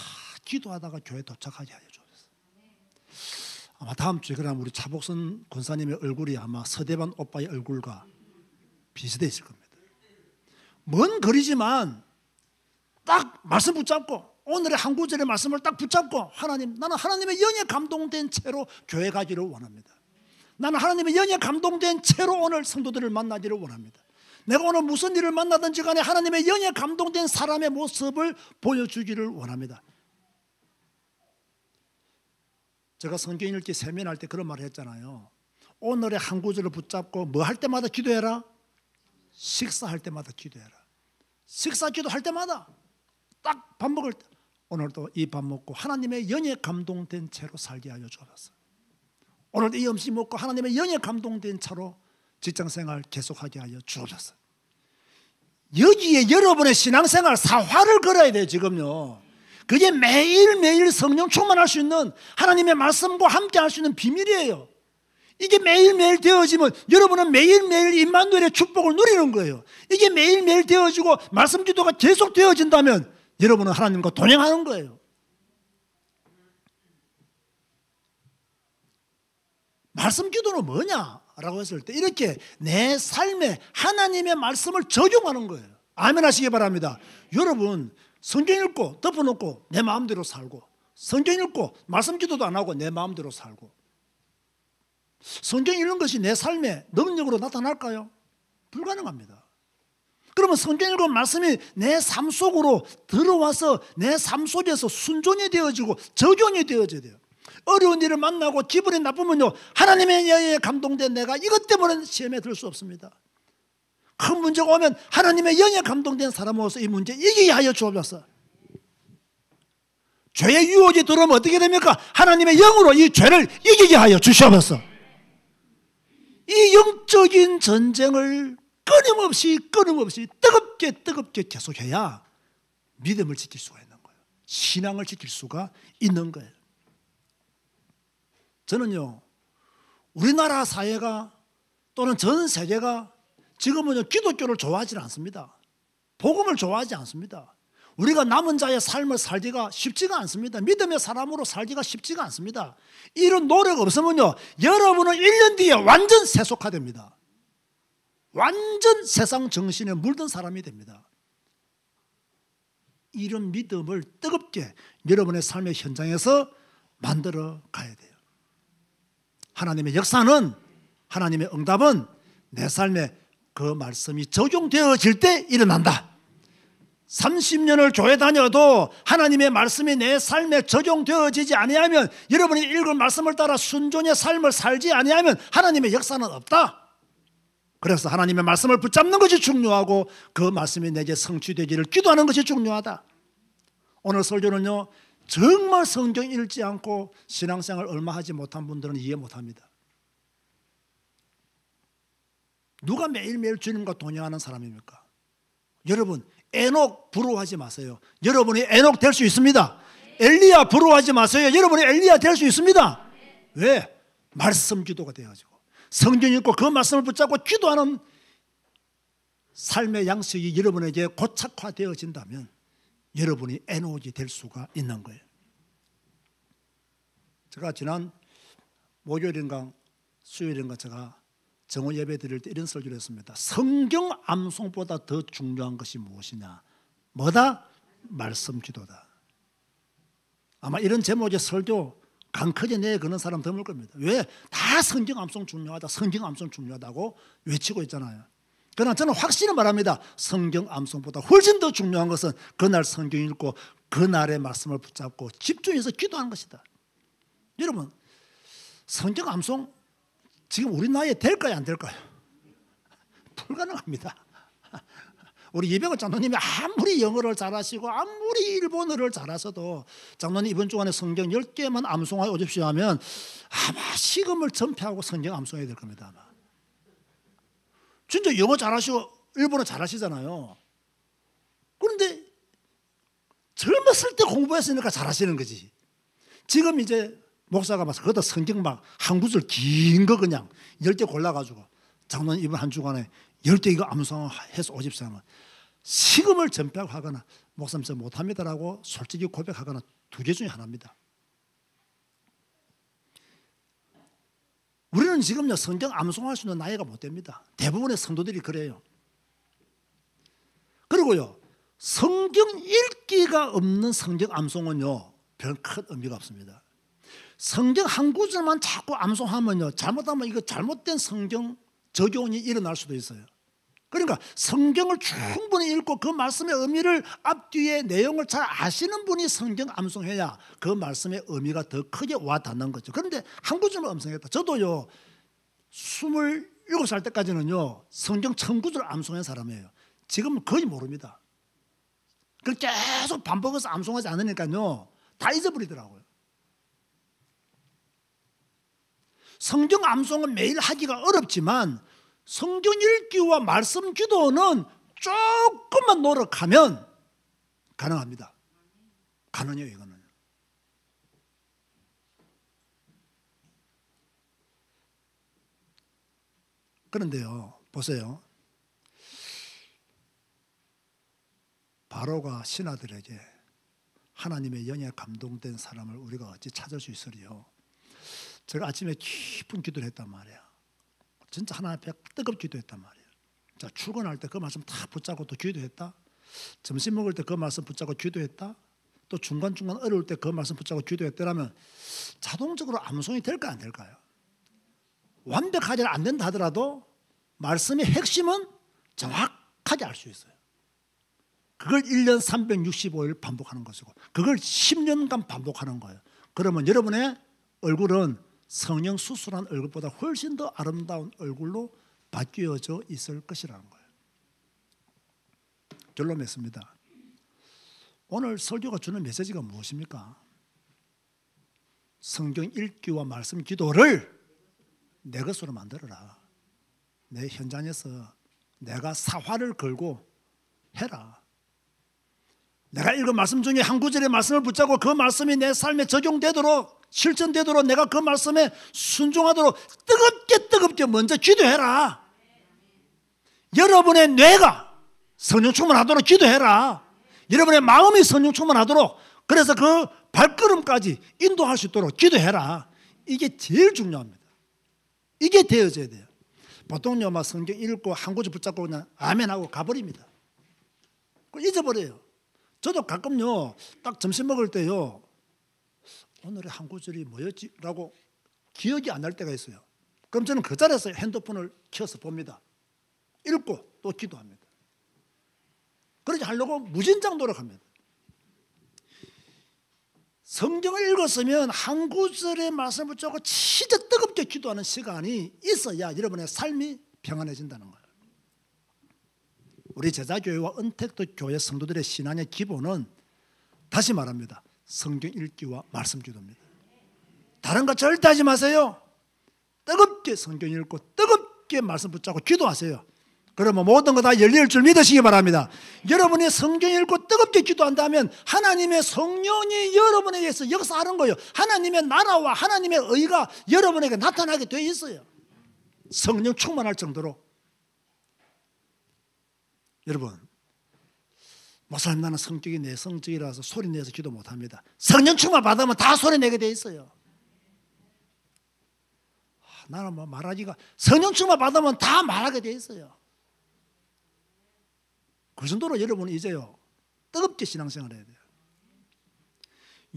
기도하다가 교회 도착하게 하여 주옵소서. 아마 다음 주에 그럼 우리 차복선 권사님의 얼굴이 아마 서대반 오빠의 얼굴과 비슷해 있을 겁니다. 먼 거리지만 딱 말씀 붙잡고, 오늘의 한 구절의 말씀을 딱 붙잡고, 하나님, 나는 하나님의 영에 감동된 채로 교회 가기를 원합니다. 나는 하나님의 영에 감동된 채로 오늘 성도들을 만나기를 원합니다. 내가 오늘 무슨 일을 만나든지 간에 하나님의 영에 감동된 사람의 모습을 보여주기를 원합니다. 제가 성경 읽기 세면할 때 그런 말을 했잖아요. 오늘의 한 구절을 붙잡고 뭐 할 때마다 기도해라? 식사할 때마다 기도해라. 식사 기도할 때마다 딱 밥 먹을 때, 오늘도 이 밥 먹고 하나님의 영에 감동된 채로 살게 하여 주옵소서. 오늘도 이 음식 먹고 하나님의 영에 감동된 차로 직장생활 계속하게 하여 주옵소서. 여기에 여러분의 신앙생활 사활을 걸어야 돼요. 지금요. 그게 매일매일 성령 충만할 수 있는, 하나님의 말씀과 함께 할 수 있는 비밀이에요. 이게 매일매일 되어지면 여러분은 매일매일 임마누엘의 축복을 누리는 거예요. 이게 매일매일 되어지고 말씀 기도가 계속 되어진다면 여러분은 하나님과 동행하는 거예요. 말씀 기도는 뭐냐라고 했을 때 이렇게 내 삶에 하나님의 말씀을 적용하는 거예요. 아멘 하시기 바랍니다. 여러분 성경 읽고 덮어놓고 내 마음대로 살고, 성경 읽고 말씀 기도도 안 하고 내 마음대로 살고, 성경 읽는 것이 내 삶의 능력으로 나타날까요? 불가능합니다. 그러면 성경 읽은 말씀이 내 삶 속으로 들어와서 내 삶 속에서 순종이 되어지고 적용이 되어져야 돼요. 어려운 일을 만나고 기분이 나쁘면요, 하나님의 영에 감동된 내가 이것 때문에 시험에 들 수 없습니다. 큰 문제가 오면 하나님의 영에 감동된 사람으로서 이 문제 이기게 하여 주옵소서. 죄의 유혹이 들어오면 어떻게 됩니까? 하나님의 영으로 이 죄를 이기게 하여 주시옵소서. 이 영적인 전쟁을 끊임없이 뜨겁게 계속해야 믿음을 지킬 수가 있는 거예요. 신앙을 지킬 수가 있는 거예요. 저는요, 우리나라 사회가 또는 전 세계가 지금은 기독교를 좋아하지 않습니다. 복음을 좋아하지 않습니다. 우리가 남은 자의 삶을 살기가 쉽지가 않습니다. 믿음의 사람으로 살기가 쉽지가 않습니다. 이런 노력 없으면요, 여러분은 1년 뒤에 완전 세속화됩니다. 완전 세상 정신에 물든 사람이 됩니다. 이런 믿음을 뜨겁게 여러분의 삶의 현장에서 만들어 가야 돼요. 하나님의 역사는, 하나님의 응답은 내 삶에 그 말씀이 적용되어질 때 일어난다. 30년을 교회 다녀도 하나님의 말씀이 내 삶에 적용되어지지 아니하면, 여러분이 읽은 말씀을 따라 순종의 삶을 살지 아니하면 하나님의 역사는 없다. 그래서 하나님의 말씀을 붙잡는 것이 중요하고 그 말씀이 내게 성취되기를 기도하는 것이 중요하다. 오늘 설교는요, 정말 성경 읽지 않고 신앙생활 얼마 하지 못한 분들은 이해 못합니다. 누가 매일매일 주님과 동행하는 사람입니까? 여러분, 에녹 부러워하지 마세요. 여러분이 에녹 될 수 있습니다. 엘리야 부러워하지 마세요. 여러분이 엘리야 될 수 있습니다. 왜? 말씀 기도가 되어가지고 성경 읽고 그 말씀을 붙잡고 기도하는 삶의 양식이 여러분에게 고착화되어진다면 여러분이 에녹이 될 수가 있는 거예요. 제가 지난 목요일인가 수요일인가 제가 정오 예배 드릴 때 이런 설교를 했습니다. 성경 암송보다 더 중요한 것이 무엇이냐? 뭐다? 말씀 기도다. 아마 이런 제목의 설교 강크게 내거는 사람 드물 겁니다. 왜? 다 성경 암송 중요하다, 성경 암송 중요하다고 외치고 있잖아요. 그러나 저는 확실히 말합니다. 성경 암송보다 훨씬 더 중요한 것은 그날 성경 읽고 그날의 말씀을 붙잡고 집중해서 기도하는 것이다. 여러분, 성경 암송 지금 우리 나이에 될까요, 안 될까요? 불가능합니다. 우리 이병헌 장로님이 아무리 영어를 잘하시고 아무리 일본어를 잘하셔도 장로님 이번 주간에 성경 10개만 암송하여 오십시오 하면 아마 식음을 전폐하고 성경 암송해야 될 겁니다. 아마. 진짜 영어 잘하시고 일본어 잘하시잖아요. 그런데 젊었을 때 공부했으니까 잘하시는 거지. 지금 이제 목사가 막 거기다 성경 막 한 구절 긴 거 그냥 10개 골라가지고 장로님 이번 한 주간에 10개 이거 암송해서 오십시오 하면 식음을 전폐하고 하거나 목사님 저 못합니다라고 솔직히 고백하거나 두 개 중에 하나입니다. 우리는 지금요 성경 암송할 수 있는 나이가 못 됩니다. 대부분의 성도들이 그래요. 그리고요 성경 읽기가 없는 성경 암송은요 별 큰 의미가 없습니다. 성경 한 구절만 자꾸 암송하면요 잘못하면 이거 잘못된 성경 적용이 일어날 수도 있어요. 그러니까 성경을 충분히 읽고 그 말씀의 의미를 앞뒤의 내용을 잘 아시는 분이 성경 암송해야 그 말씀의 의미가 더 크게 와닿는 거죠. 그런데 한 구절만 암송했다. 저도요 27살 때까지는요 성경 1000구절 암송한 사람이에요. 지금은 거의 모릅니다. 그걸 계속 반복해서 암송하지 않으니까요 다 잊어버리더라고요. 성경 암송은 매일 하기가 어렵지만 성경 읽기와 말씀 기도는 조금만 노력하면 가능합니다. 가능해요 이거는. 그런데요 보세요. 바로가 신하들에게 하나님의 영에 감동된 사람을 우리가 어찌 찾을 수 있으리요. 제가 아침에 깊은 기도를 했단 말이에요. 진짜 하나님 앞에 뜨겁게 기도했단 말이에요. 자, 출근할 때 그 말씀 다 붙잡고 또 기도했다. 점심 먹을 때 그 말씀 붙잡고 기도했다. 또 중간중간 어려울 때 그 말씀 붙잡고 기도했더라면 자동적으로 암송이 될까 안 될까요? 완벽하지 안 된다 하더라도 말씀의 핵심은 정확하게 알 수 있어요. 그걸 1년 365일 반복하는 것이고 그걸 10년간 반복하는 거예요. 그러면 여러분의 얼굴은 성령 수술한 얼굴보다 훨씬 더 아름다운 얼굴로 바뀌어져 있을 것이라는 거예요. 결론 맺습니다. 오늘 설교가 주는 메시지가 무엇입니까? 성경 읽기와 말씀 기도를 내 것으로 만들어라. 내 현장에서 내가 사활을 걸고 해라. 내가 읽은 말씀 중에 한 구절의 말씀을 붙잡고 그 말씀이 내 삶에 적용되도록 실천되도록 내가 그 말씀에 순종하도록 뜨겁게 먼저 기도해라. 여러분의 뇌가 성령 충만하도록 기도해라. 여러분의 마음이 성령 충만하도록 그래서 그 발걸음까지 인도할 수 있도록 기도해라. 이게 제일 중요합니다. 이게 되어져야 돼요. 보통요 막 성경 읽고 한 구절 붙잡고 그냥 아멘하고 가버립니다. 잊어버려요. 저도 가끔요 딱 점심 먹을 때요 오늘의 한 구절이 뭐였지? 라고 기억이 안 날 때가 있어요. 그럼 저는 그 자리에서 핸드폰을 켜서 봅니다. 읽고 또 기도합니다. 그렇게 하려고 무진장 노력합니다. 성경을 읽었으면 한 구절의 말씀을 붙잡고 진짜 뜨겁게 기도하는 시간이 있어야 여러분의 삶이 평안해진다는 거예요. 우리 제자교회와 은택도 교회 성도들의 신앙의 기본은 다시 말합니다. 성경 읽기와 말씀 기도입니다. 다른 거 절대 하지 마세요. 뜨겁게 성경 읽고 뜨겁게 말씀 붙잡고 기도하세요. 그러면 모든 거 다 열릴 줄 믿으시기 바랍니다. 여러분이 성경 읽고 뜨겁게 기도한다면 하나님의 성령이 여러분에게서 역사하는 거예요. 하나님의 나라와 하나님의 의가 여러분에게 나타나게 되어 있어요. 성령 충만할 정도로. 여러분, 목사님 나는 성격이 내성적이라서 소리 내서 기도 못합니다. 성령 충만 받으면 다 소리 내게 돼 있어요. 나는 뭐 말하기가, 성령 충만 받으면 다 말하게 돼 있어요. 그 정도로 여러분은 이제요 뜨겁게 신앙생활을 해야 돼요.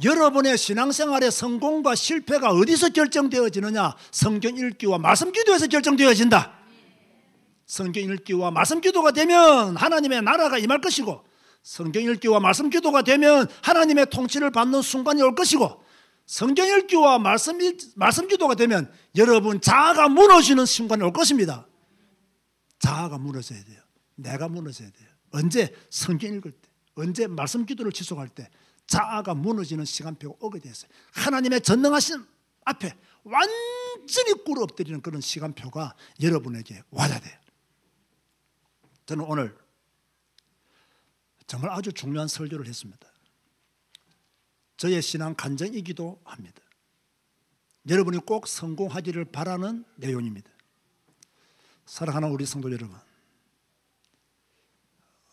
여러분의 신앙생활의 성공과 실패가 어디서 결정되어지느냐? 성경 읽기와 말씀 기도에서 결정되어진다. 성경 읽기와 말씀 기도가 되면 하나님의 나라가 임할 것이고, 성경 읽기와 말씀 기도가 되면 하나님의 통치를 받는 순간이 올 것이고, 성경 읽기와 말씀 기도가 되면 여러분 자아가 무너지는 순간이 올 것입니다. 자아가 무너져야 돼요. 내가 무너져야 돼요. 언제? 성경 읽을 때, 언제? 말씀 기도를 지속할 때 자아가 무너지는 시간표가 오게 됐어요. 하나님의 전능하신 앞에 완전히 꿇어 엎드리는 그런 시간표가 여러분에게 와야 돼요. 저는 오늘 정말 아주 중요한 설교를 했습니다. 저의 신앙 간증이기도 합니다. 여러분이 꼭 성공하기를 바라는 내용입니다. 사랑하는 우리 성도 여러분,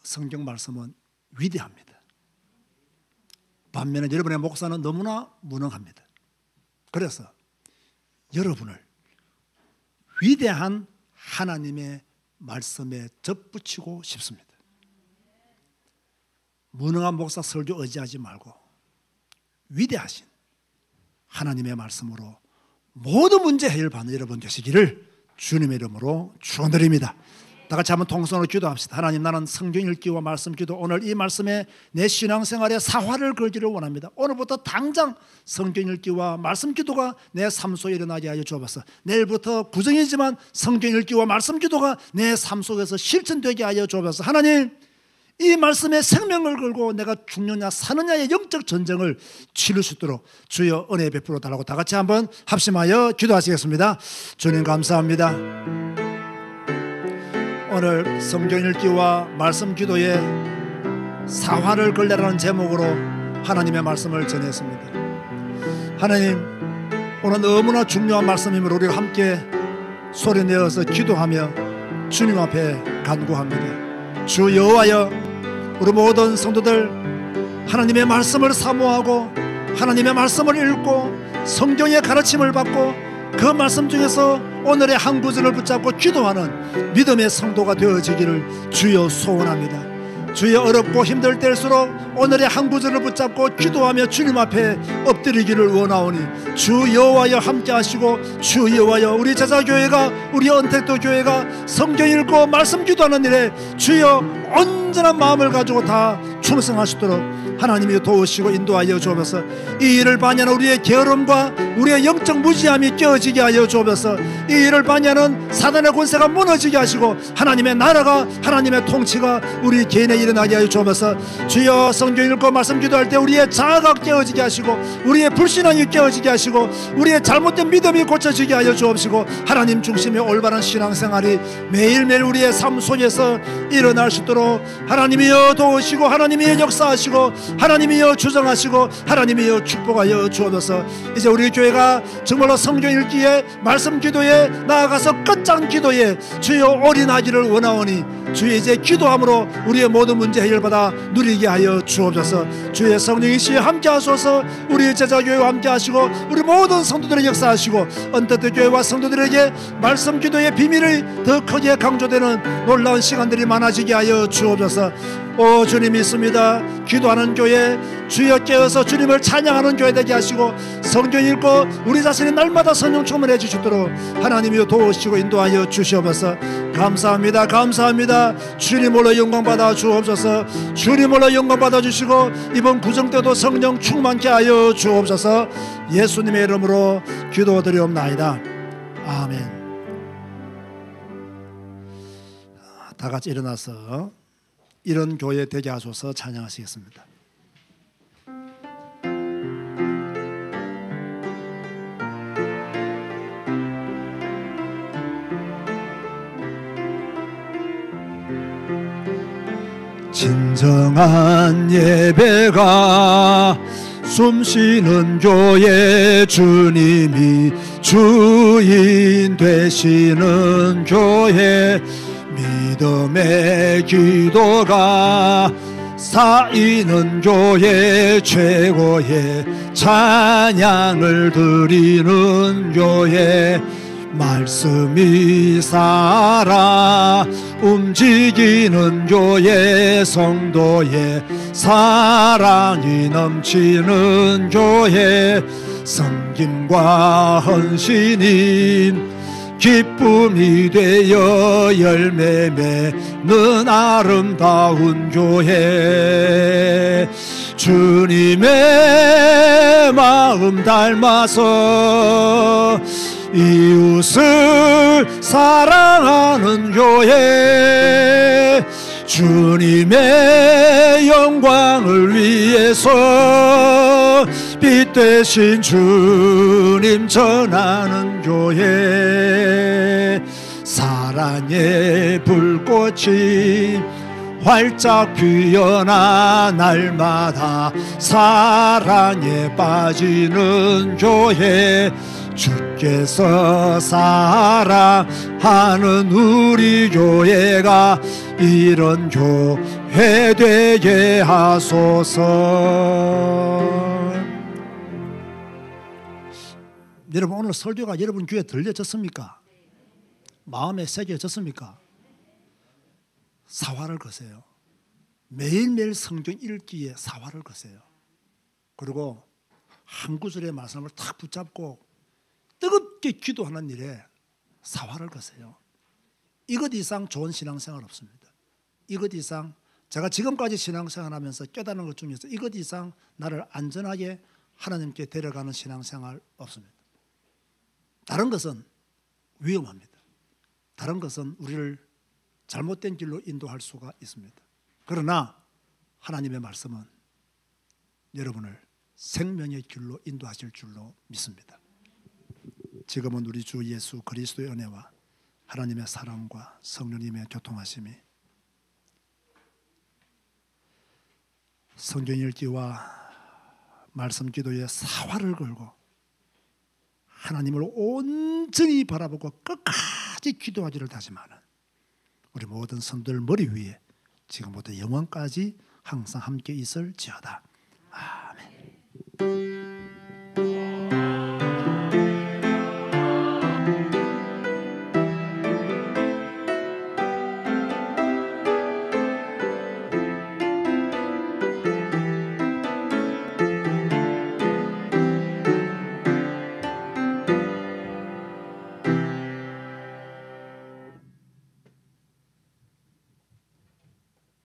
성경 말씀은 위대합니다. 반면에 여러분의 목사는 너무나 무능합니다. 그래서 여러분을 위대한 하나님의 말씀에 접붙이고 싶습니다. 무능한 목사 설교 의지하지 말고 위대하신 하나님의 말씀으로 모든 문제 해결받는 여러분 되시기를 주님의 이름으로 축원드립니다. 다 같이 한번 통성으로 기도합시다. 하나님, 나는 성경 읽기와 말씀 기도, 오늘 이 말씀에 내 신앙생활에 사활을 걸기를 원합니다. 오늘부터 당장 성경 읽기와 말씀 기도가 내 삶 속에 일어나게 하여 주옵소서. 내일부터 구정이지만 성경 읽기와 말씀 기도가 내 삶 속에서 실천되게 하여 주옵소서. 하나님, 이 말씀에 생명을 걸고 내가 죽느냐 사느냐의 영적 전쟁을 치를 수 있도록 주여 은혜 베풀어 달라고 다 같이 한번 합심하여 기도하시겠습니다. 주님 감사합니다. 오늘 성경 읽기와 말씀 기도에 사활을 걸레라는 제목으로 하나님의 말씀을 전했습니다. 하나님, 오늘 너무나 중요한 말씀이므로 우리가 함께 소리내어서 기도하며 주님 앞에 간구합니다. 주 여호와여, 우리 모든 성도들 하나님의 말씀을 사모하고 하나님의 말씀을 읽고 성경의 가르침을 받고 그 말씀 중에서 오늘의 한 구절을 붙잡고 기도하는 믿음의 성도가 되어지기를 주여 소원합니다. 주여, 어렵고 힘들 때일수록 오늘의 한 구절을 붙잡고 기도하며 주님 앞에 엎드리기를 원하오니 주 여호와여 함께 하시고, 주 여호와여 우리 제자교회가, 우리 언택도 교회가 성경 읽고 말씀 기도하는 일에 주여 온전한 마음을 가지고 다 충성하시도록 하나님이 도우시고 인도하여 주옵소서. 이 일을 반영하는 우리의 게으름과 우리의 영적 무지함이 깨어지게 하여 주옵소서. 이 일을 반영하는 사단의 권세가 무너지게 하시고 하나님의 나라가, 하나님의 통치가 우리 개인에 일어나게 하여 주옵소서. 주여, 성경 읽고 말씀 기도할 때 우리의 자아가 깨어지게 하시고 우리의 불신앙이 깨어지게 하시고 우리의 잘못된 믿음이 고쳐지게 하여 주옵시고 하나님 중심의 올바른 신앙생활이 매일매일 우리의 삶 속에서 일어날 수 있도록 하나님이여 도우시고 하나님이여 역사하시고 하나님이여 주정하시고 하나님이여 축복하여 주옵소서. 이제 우리 교회가 정말로 성경 읽기에 말씀 기도에 나아가서 끝장 기도에 주여 올인하기를 원하오니 주여 이제 기도함으로 우리의 모든 문제 해결받아 누리게 하여 주옵소서. 주의 성령이시여 함께 하소서. 우리 제자교회와 함께 하시고 우리 모든 성도들의 역사하시고 언택트 교회와 성도들에게 말씀 기도의 비밀이 더 크게 강조되는 놀라운 시간들이 많아지게 하여 주옵소서. 오 주님 믿습니다. 기도하는 교회, 주여 깨어서 주님을 찬양하는 교회 되게 하시고 성경 읽고 우리 자신이 날마다 성령 충만해 주시도록 하나님이여 도우시고 인도하여 주시옵소서. 감사합니다. 감사합니다. 주님으로 영광 받아 주옵소서. 주님으로 영광 받아 주시고 이번 구정 때도 성령 충만케 하여 주옵소서. 예수님의 이름으로 기도드리옵나이다. 아멘. 다 같이 일어나서 이런 교회 되게 하소서 찬양하시겠습니다. 진정한 예배가 숨쉬는 교회, 주님이 주인 되시는 교회, 믿음의 기도가 쌓이는 교회, 최고의 찬양을 드리는 교회, 말씀이 살아 움직이는 교회, 성도의 사랑이 넘치는 교회, 섬김과 헌신이 기쁨이 되어 열매 맺는 아름다운 교회, 주님의 마음 닮아서 이웃을 사랑하는 교회, 주님의 영광을 위해서 빛 대신 주님 전하는 교회, 사랑의 불꽃이 활짝 피어나 날마다 사랑에 빠지는 교회, 주께서 사랑하는 우리 교회가 이런 교회 되게 하소서. 여러분, 오늘 설교가 여러분 귀에 들려졌습니까? 마음에 새겨졌습니까? 사활을 거세요. 매일매일 성경 읽기에 사활을 거세요. 그리고 한 구절의 말씀을 탁 붙잡고 뜨겁게 기도하는 일에 사활을 거세요. 이것 이상 좋은 신앙생활 없습니다. 이것 이상, 제가 지금까지 신앙생활하면서 깨닫는 것 중에서 이것 이상 나를 안전하게 하나님께 데려가는 신앙생활 없습니다. 다른 것은 위험합니다. 다른 것은 우리를 잘못된 길로 인도할 수가 있습니다. 그러나 하나님의 말씀은 여러분을 생명의 길로 인도하실 줄로 믿습니다. 지금은 우리 주 예수 그리스도의 은혜와 하나님의 사랑과 성령님의 교통하심이, 성경 읽기와 말씀 기도에 사활을 걸고 하나님을 온전히 바라보고 끝까지 기도하기를 다짐하는 우리 모든 성도들 머리 위에 지금부터 영원까지 항상 함께 있을지어다. 아멘.